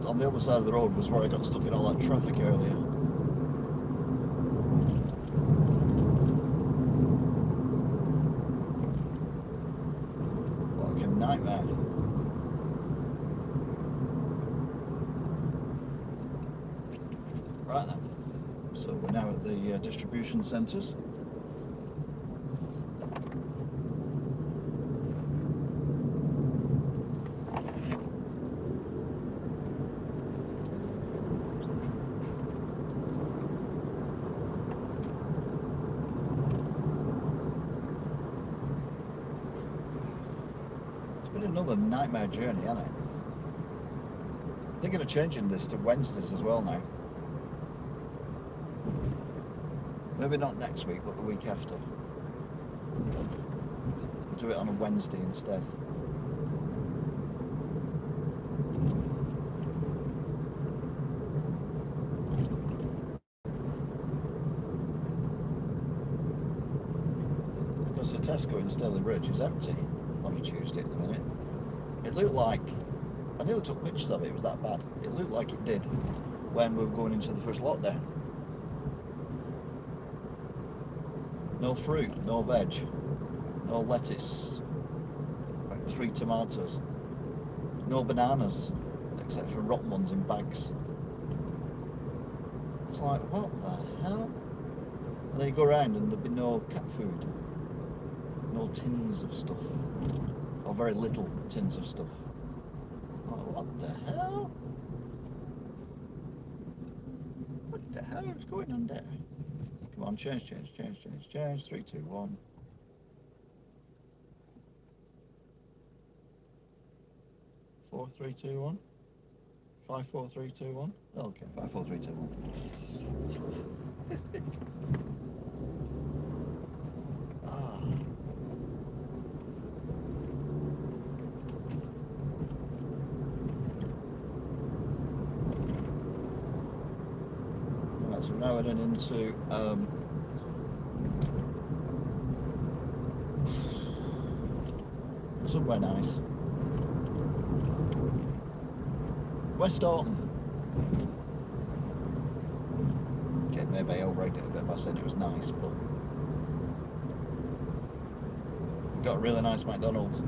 On the other side of the road was where I got stuck in all that traffic earlier. What a nightmare. Right then, so we're now at the distribution centres. Another nightmare journey, hasn't it? Thinking of changing this to Wednesdays as well now. Maybe not next week, but the week after. Do it on a Wednesday instead. Because the Tesco in Stalybridge is empty on a Tuesday at the minute. It looked like, I nearly took pictures of it, it was that bad. It looked like it did when we were going into the first lockdown. No fruit, no veg, no lettuce, like 3 tomatoes, no bananas, except for rotten ones in bags. I was like, what the hell? And then you go around and there'd be no cat food, no tins of stuff. Or very little tins of stuff. Oh, what the hell? What the hell is going on there? Come on, change. 3, 2, 1. 4, 3, 2, 1. 5, 4, 3, 2, 1. Okay, 5, 4, 3, 2, 1. So now we're heading into somewhere nice. West Orton. Okay, maybe I overrated it a bit by saying it was nice, but we've got a really nice McDonald's.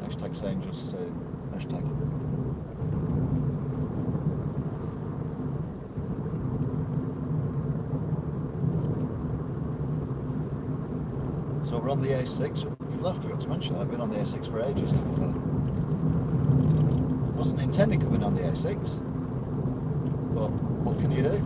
Hashtag saying just so. Hashtag. So we're on the A6, I forgot to mention that I've been on the A6 for ages, to be fair. Wasn't intending coming on the A6, but what can you do?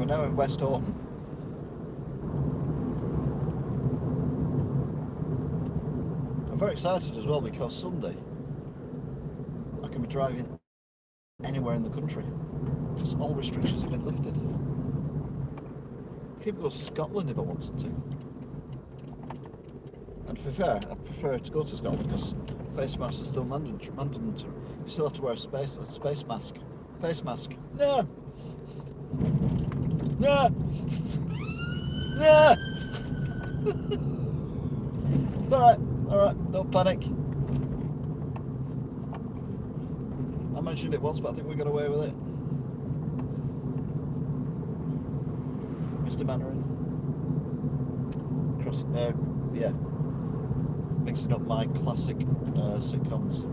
Now in West Horton. I'm very excited as well because Sunday I can be driving anywhere in the country because all restrictions have been lifted. I could even go to Scotland if I wanted to. And to be fair, I prefer to go to Scotland because face masks are still mandatory. You still have to wear a space mask. Face mask. No! No! No! Alright, don't panic. I mentioned it once, but I think we got away with it. Mr. Mannering. Yeah. Mixing up my classic sitcoms.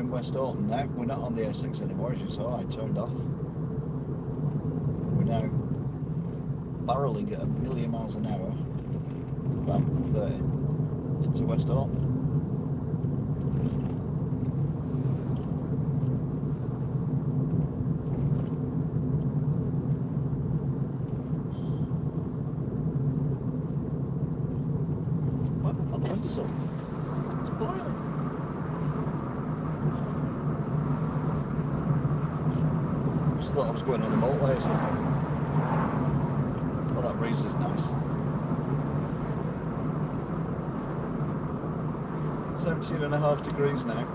West Horton now. We're not on the A6 anymore, as you saw. I turned off. We're now barreling at 1,000,000 miles an hour, about 30, into West Horton. Why have I put the windows up? It's boiling. I just thought I was going on the motorway or something. Oh, that breeze is nice. 17.5 degrees now.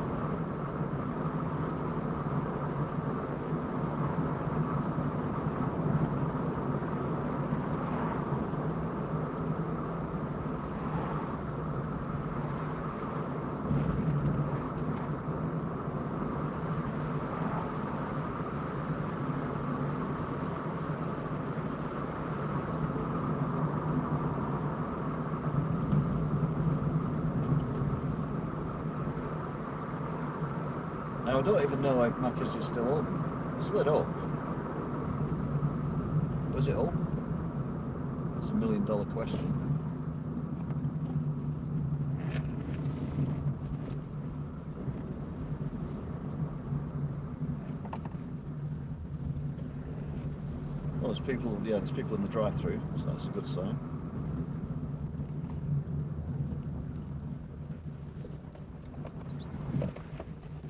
Now I don't even know if Maccies is still open. It's lit up. Was it open? That's $1 million question. Well, there's people. Yeah, there's people in the drive-through, so that's a good sign.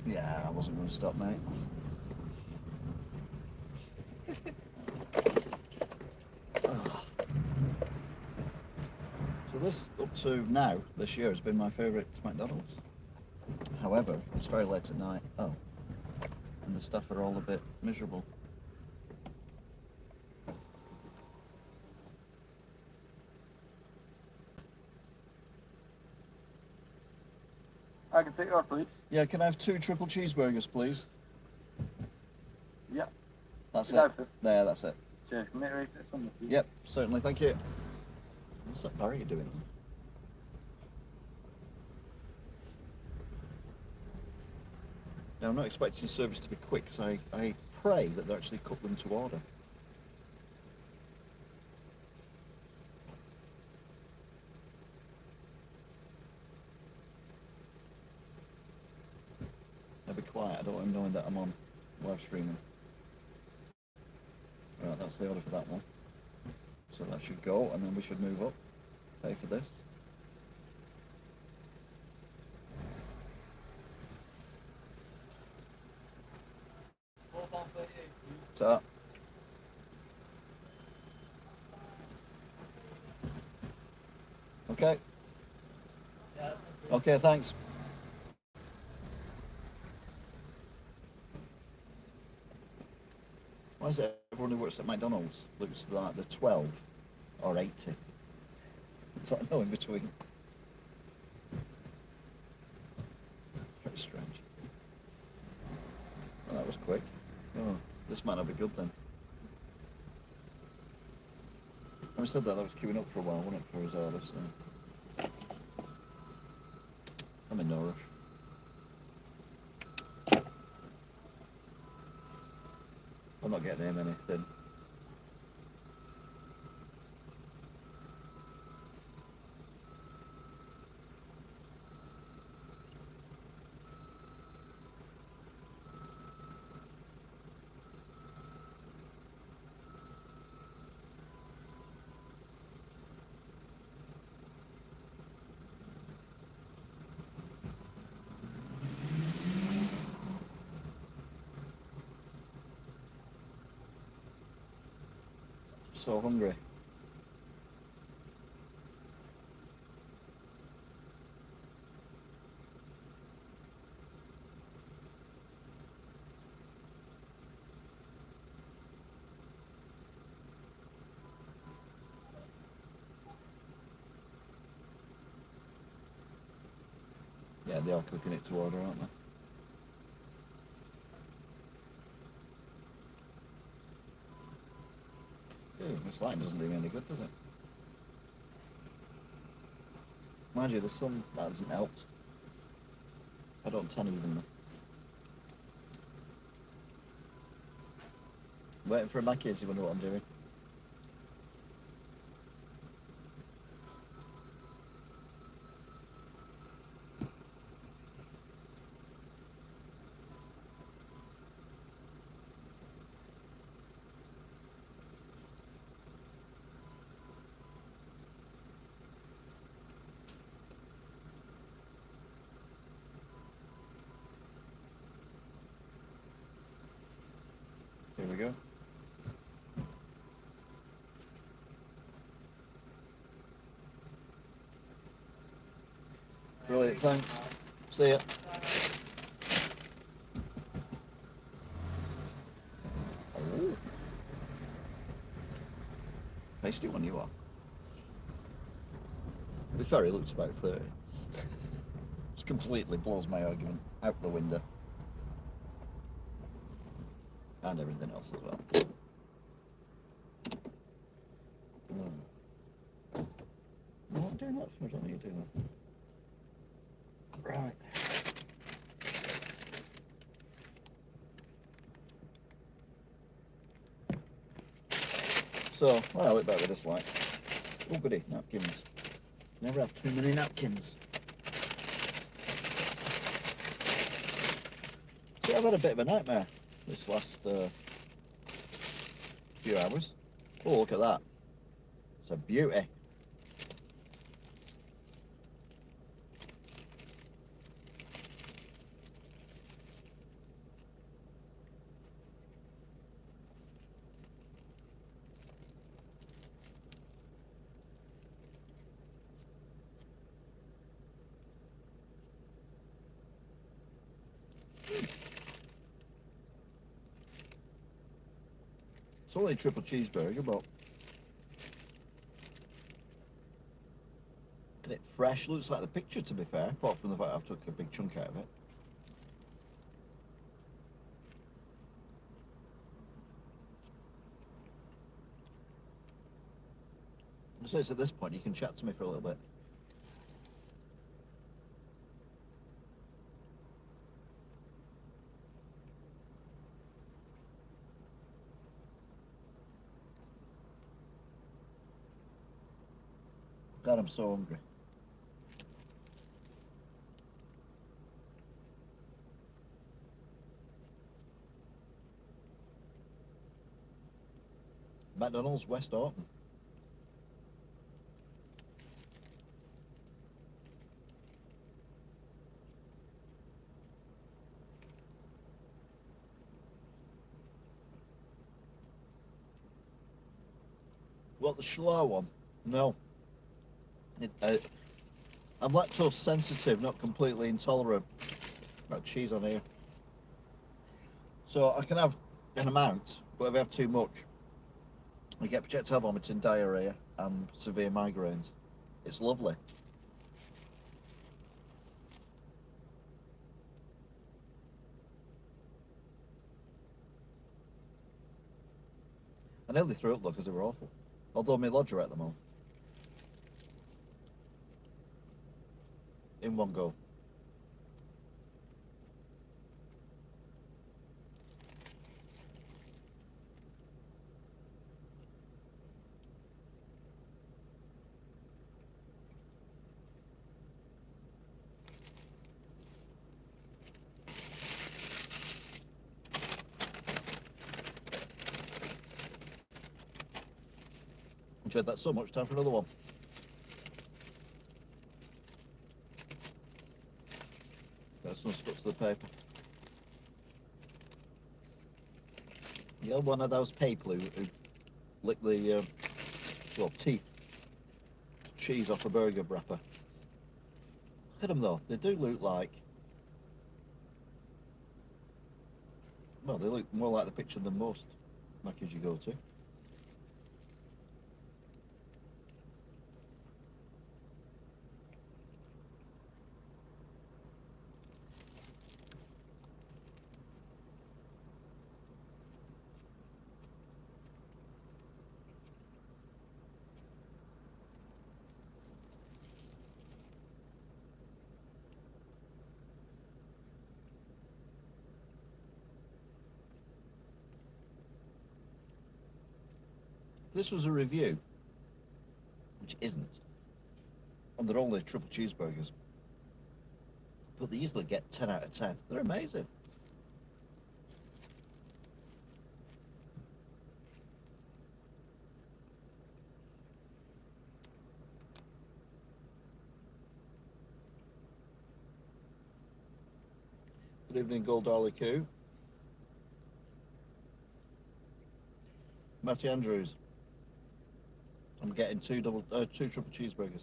Yeah, I wasn't going to stop, mate. So this, up to now, this year, has been my favourite McDonald's. However, it's very late at night. Oh, and the staff are all a bit miserable. I can take your order, please. Yeah, can I have 2 triple cheeseburgers, please? Yeah. That's it. There, that's it. Cheers. Can I erase this one, please? Yep, certainly, thank you. What's that barrier doing? Now, I'm not expecting service to be quick, because I pray that they actually cook them to order. Be quiet, I don't want them knowing that I'm on live streaming. Right, that's the order for that one. So that should go, and then we should move up, pay for this. So. Okay. Okay, thanks. Why is it everyone who works at McDonald's looks like they're 12 or 80? It's like no in between. Very strange. Well, that was quick. Oh, this might not be good then. Having said that, I was queuing up for a while, wasn't it, for his order, so I'm in no rush. I'm not getting him anything. So hungry. Yeah, they are cooking it to order, aren't they? Ew, this lighting doesn't do me any good, does it? Mind you, the sun, that hasn't helped. I don't tan evenly. Waiting for a Maccies, you wonder what I'm doing. Here we go. Brilliant, thanks. See ya. Oh. Tasty one you are. To be fair, he looks about 30. Just completely blows my argument out the window. And everything else as well. I'm not doing that for, I don't need to do that. Right. So, well, I look back with this light. Oh goody, napkins. Never have too many napkins. See, I've had a bit of a nightmare this last few hours. Oh, look at that. It's a beauty. It's only a triple cheeseburger, but look at it, fresh. Looks like the picture, to be fair, apart from the fact I've took a big chunk out of it. So it's at this point you can chat to me for a little bit. God, I'm so hungry. McDonald's, West Orton. What, the Schlar one? No. I'm lactose sensitive, not completely intolerant. Got cheese on here. So I can have an amount, but if I have too much, I get projectile vomiting, diarrhea, and severe migraines. It's lovely. I nearly threw up though because they were awful. Although my lodger ate them all. In one go. Enjoyed that so much, time for another one. Got some stuck to the paper. You're one of those people who lick the teeth cheese off a burger wrapper. Look at them though, they do look like, well, they look more like the picture than most Maccies you go to. This was a review, which isn't, and they're only triple cheeseburgers, but they usually get 10 out of 10. They're amazing. Good evening, Gold Darley Coo. Matty Andrews. I'm getting two triple cheeseburgers.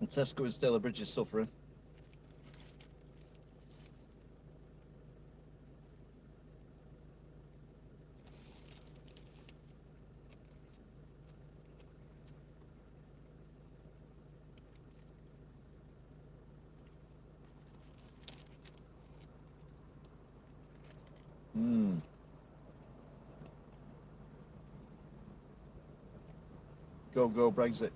And Tesco and Stalybridge is suffering. Go, go, Brexit.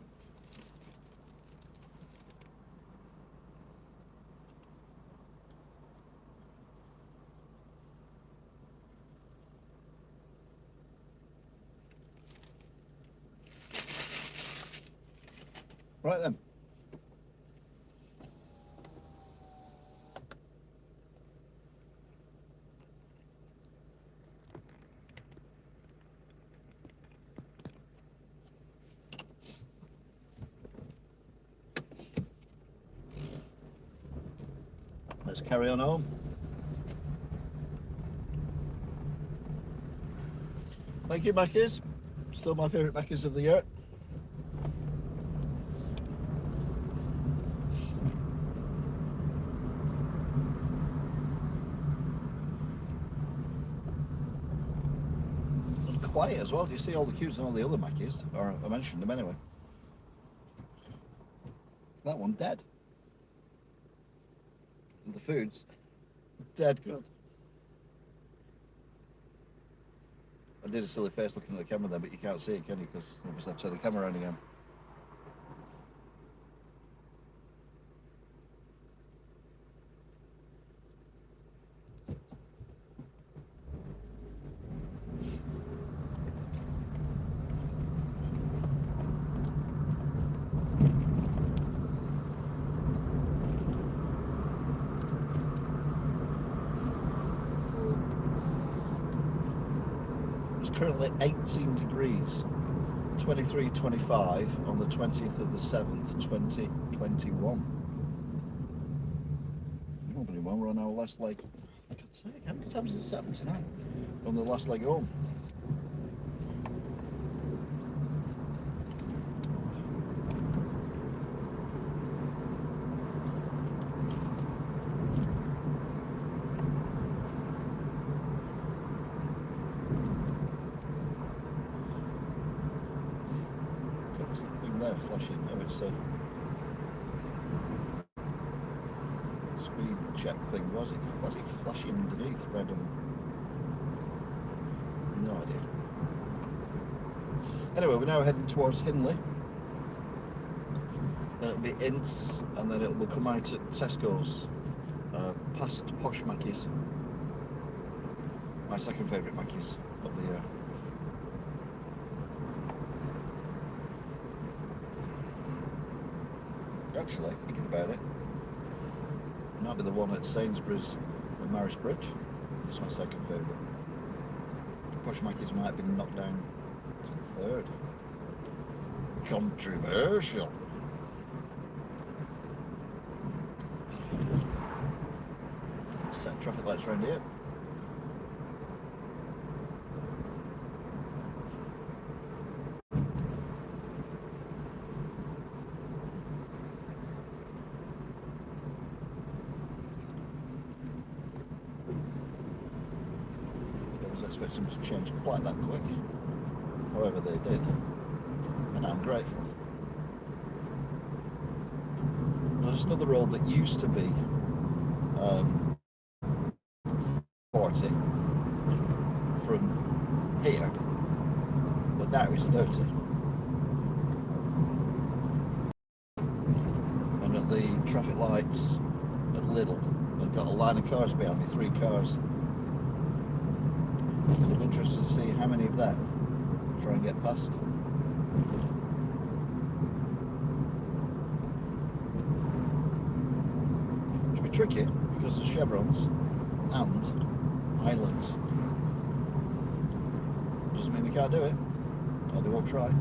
Right then. Let's carry on home. Thank you, Maccies. Still my favourite Maccies of the year. And quiet as well. Do you see all the queues and all the other Maccies? Or I mentioned them anyway. That one dead. And the food's dead good. I did a silly face looking at the camera there, but you can't see it, can you? Because obviously I've turned the camera on again. Currently currently 18 degrees, 23.25 on the 20th of the 7th, 2021. Oh, bloody well, we're on our last leg. For God's sake, how many times is it 7 tonight? On the last leg home. What's that thing there flashing? No, it's a speed check thing. Was it flashing underneath red and no idea. Anyway, we're now heading towards Hindley. Then it'll be Ince, and then we'll come out at Tesco's, past Posh Maccies. My second favourite Maccies of the year. Actually, thinking about it, might be the one at Sainsbury's at Stalybridge. It's my second favourite. Posh Maccies might have been knocked down to third. Controversial. Set traffic lights around here. Expect them to change quite that quick. However, they did, and I'm grateful. There's another road that used to be 40 from here, but now it's 30. And at the traffic lights at Lidl, I've got a line of cars behind me, 3 cars. I'm interested to see how many of that try and get past. Should be tricky because there's chevrons and islands. Doesn't mean they can't do it, or they won't try.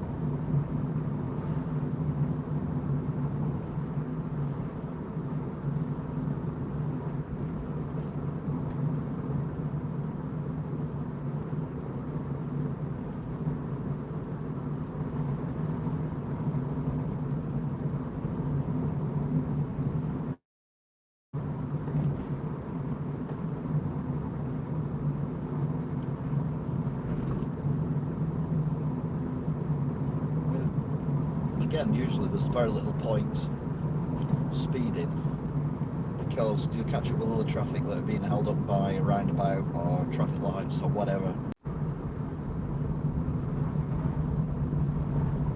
Again, usually there's very little point speeding because you catch up with other traffic that are being held up by a roundabout or traffic lights or whatever.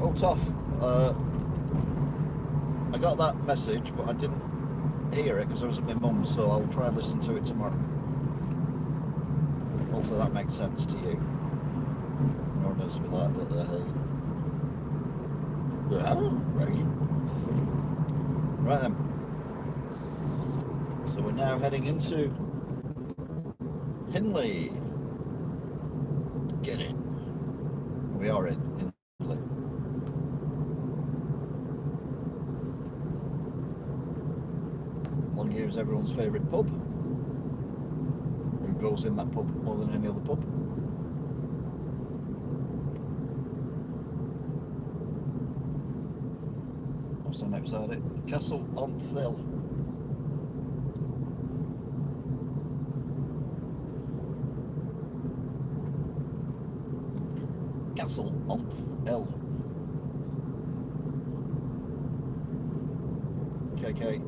Oh, tough. I got that message, but I didn't hear it because I was at my mum's, so I'll try and listen to it tomorrow. Hopefully that makes sense to you. Nor does it be like, what the hell? Right then. So we're now heading into Hindley. Get in. We are in Hindley. Long here is everyone's favourite pub. Who goes in that pub more than any other pub? On outside it, Castle on Thill. Castle on Thill. KK.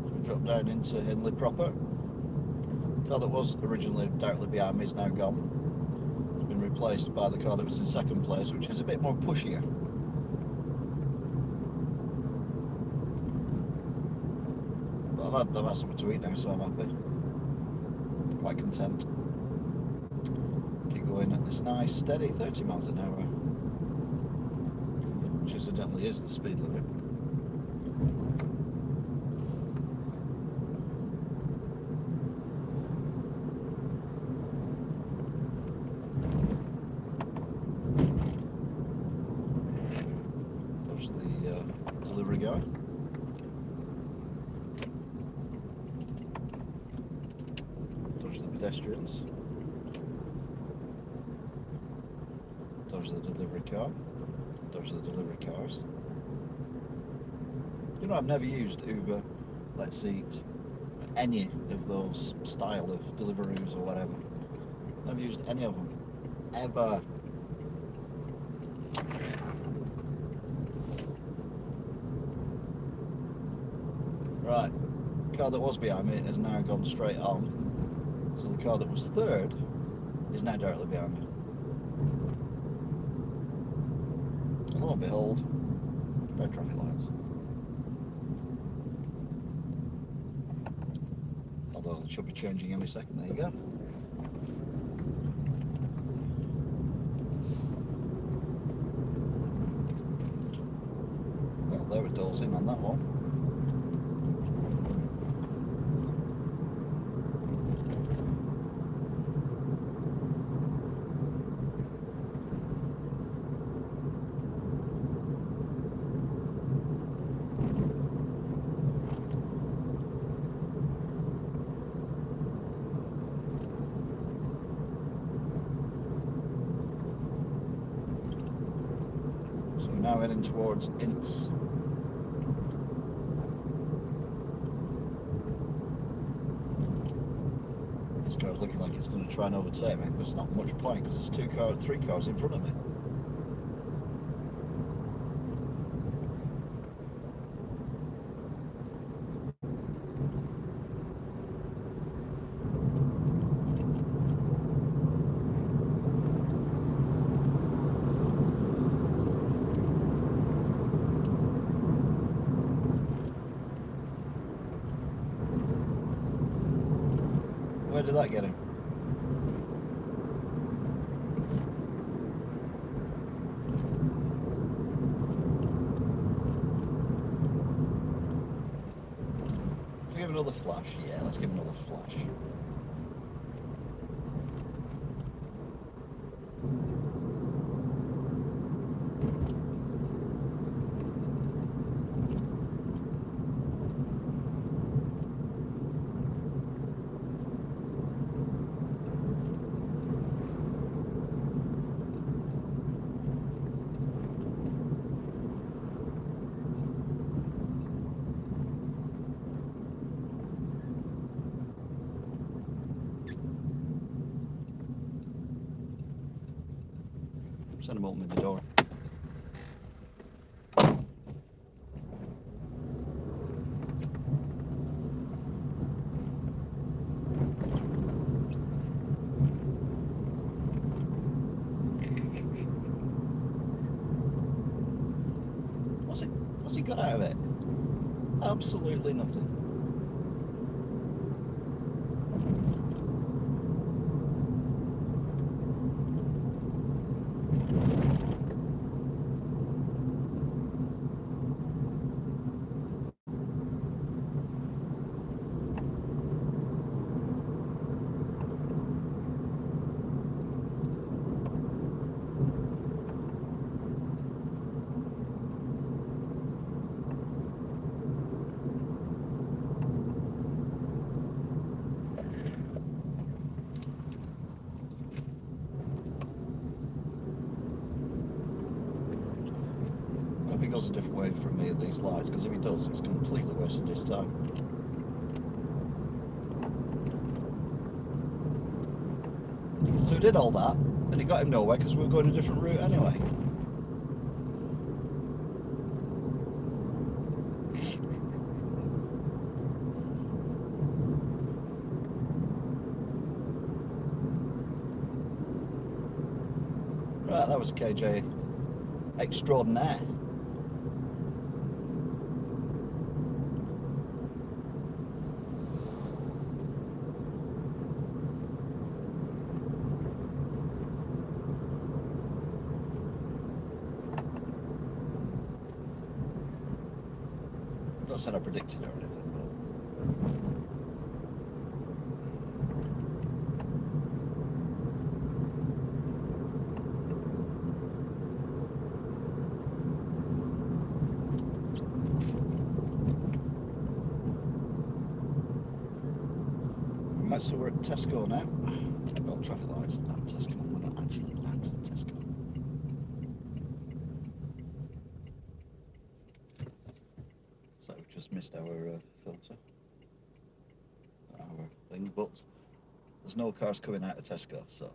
So we drop down into Hindley proper. The car that was originally directly behind me is now gone. Replaced by the car that was in second place, which is a bit more pushier. But I've had something to eat now, so I'm happy. Quite content. Keep going at this nice, steady 30 miles an hour, which incidentally is the speed limit. pedestrians. Dodge the delivery car. Dodge the delivery cars. You know, I've never used Uber, Let's Eat, any of those style of Deliveroos or whatever. Never used any of them. Ever. Right. The car that was behind me has now gone straight on. So the car that was third is now directly behind me. And lo and behold, red traffic lights. Although it should be changing any second. There you go. Well, there it doors in on that one. Now heading towards Ince. This car's looking like it's going to try and overtake me, but it's not much point because there's three cars in front of me. Where did that get him? Let's give him another flash. Yeah, let's give him another flash. Send him open the door. What's he got out of it? Absolutely nothing. He goes a different way from me at these lights, because if he does, it's completely wasted his time. So he did all that, and it got him nowhere because we were going a different route anyway. Right, that was KJ extraordinaire. Not said I predicted or anything, but so we're at Tesco now. Well, traffic lights at Tesco. We're not actually at Tesco. So we've just missed our filter, our thing, but there's no cars coming out of Tesco, so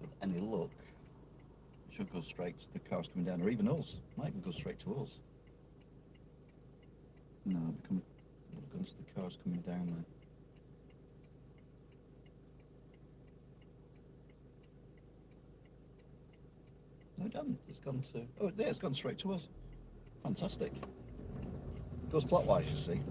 with any luck, it should go straight to the cars coming down, or even us. Might even go straight to us. No, look into the cars coming down there. No, it hasn't. It's gone to. Oh, yeah, it's gone straight to us. Fantastic. Goes clockwise, you see.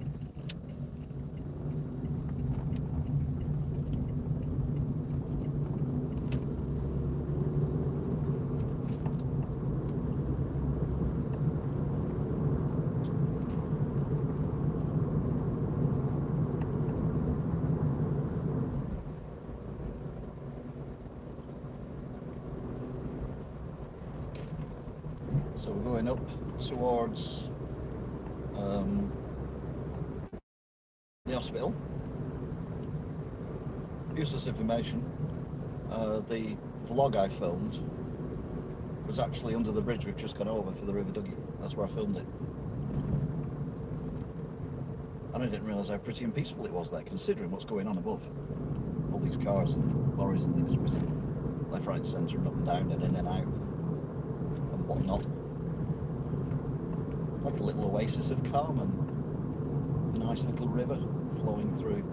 So we're going up towards the hospital. Useless information. The vlog I filmed was actually under the bridge we've just gone over for the River Duggy. That's where I filmed it. And I didn't realise how pretty and peaceful it was there, considering what's going on above. All these cars and lorries and things whizzing left, right and centre and up and down and in and out and whatnot. Like a little oasis of calm and a nice little river flowing through.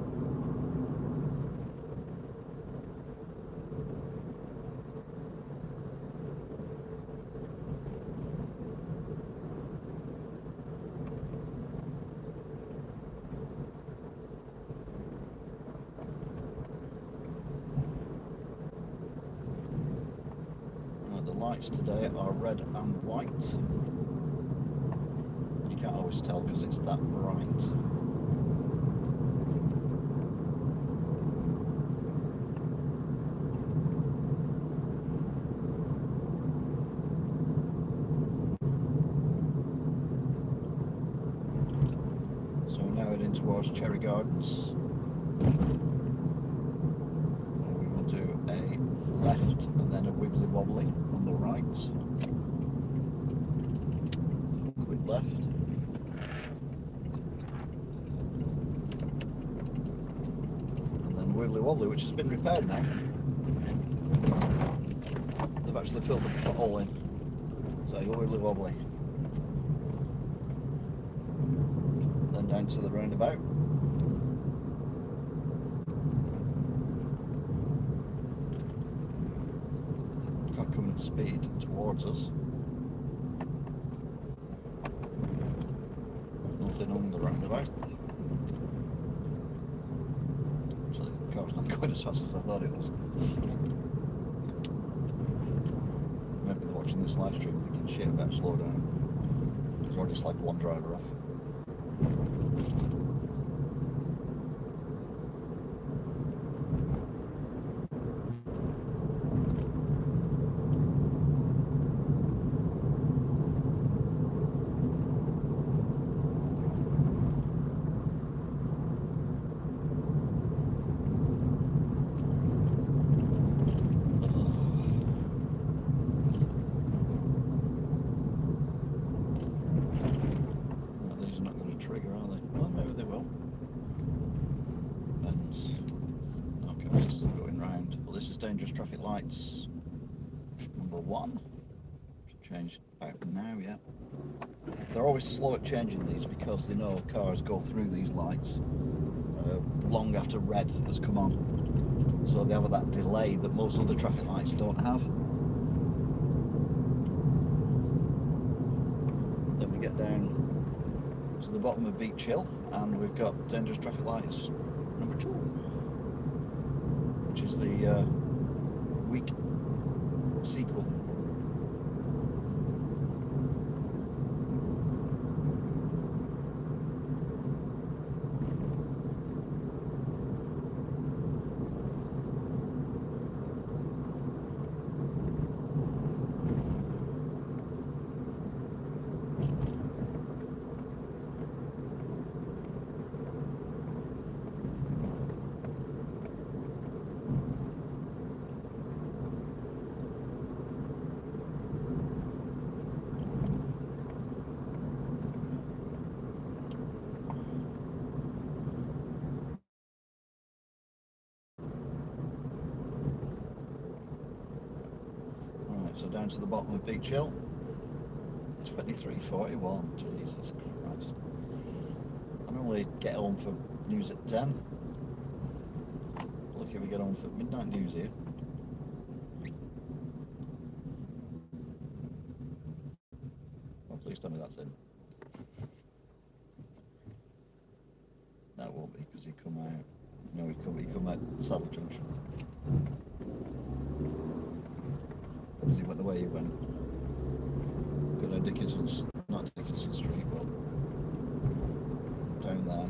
The lights today are red and white. You can't always tell because it's that bright. So we're now heading towards Cherry Gardens. We will do a left and then a wibbly wobbly on the right. Quick left. Wibbly wobbly, which has been repaired now. They've actually filled the hole in. So wibbly wobbly. Then down to the roundabout. Car coming at speed towards us. Nothing on the roundabout. The car's not going as fast as I thought it was. Maybe they're watching this live stream thinking, shit, I better slow down. There's already slagged one driver off. Dangerous traffic lights number 1. Change out now, yeah. They're always slow at changing these because they know cars go through these lights long after red has come on. So they have that delay that most other traffic lights don't have. Then we get down to the bottom of Beach Hill and we've got dangerous traffic lights number 2, which is the week sequel. So down to the bottom of Beach Hill. 23:41. Jesus Christ. I normally get home for news at 10. Lucky we get home for midnight news here. Well, please tell me that's him. No, it won't be because he come out. No, he come out Saddle Junction. Because he went the way he went. Go down Dickinson's, not Dickinson Street, but down there.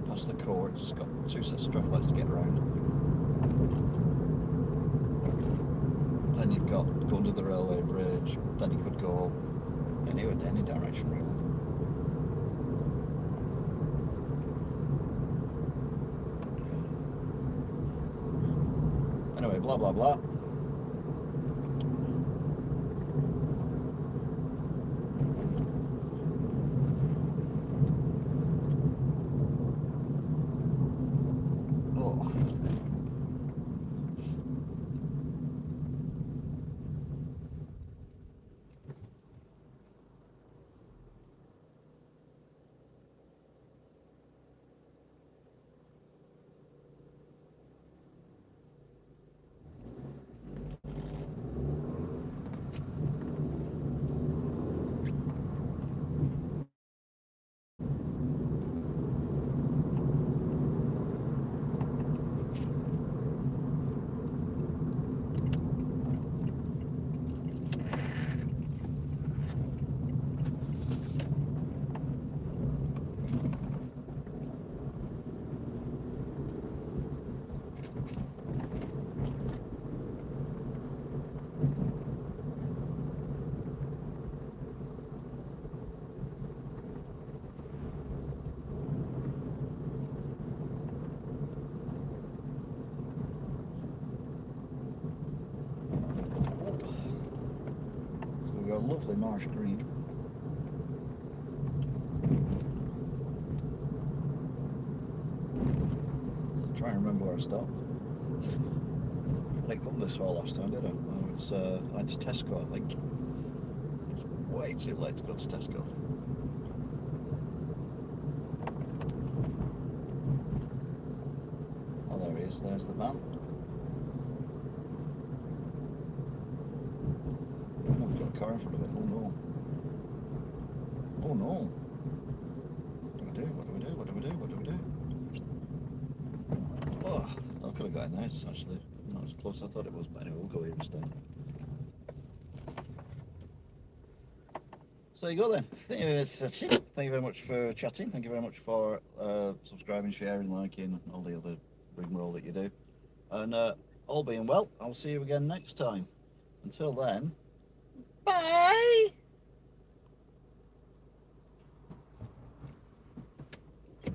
Past the courts, got 2 sets of traffic lights to get around. Then you've got going to the railway bridge, then you could go any direction really. Anyway, blah blah blah. Oh. A lovely marsh green. I'll try and remember where I stopped. I didn't come this far last time, did I? I went to Tesco, I think. It's way too late to go to Tesco. Oh, there he is. There's the van. Car in front of it. Oh no. Oh no. What do we do? What do we do? What do we do? What do we do? Oh, I could have got in there. It's actually not as close as I thought it was, but anyway, we'll go here instead. So there you go then. Thank you very much for chatting. Thank you very much for subscribing, sharing, liking, all the other rigmarole that you do. And all being well, I'll see you again next time. Until then, bye!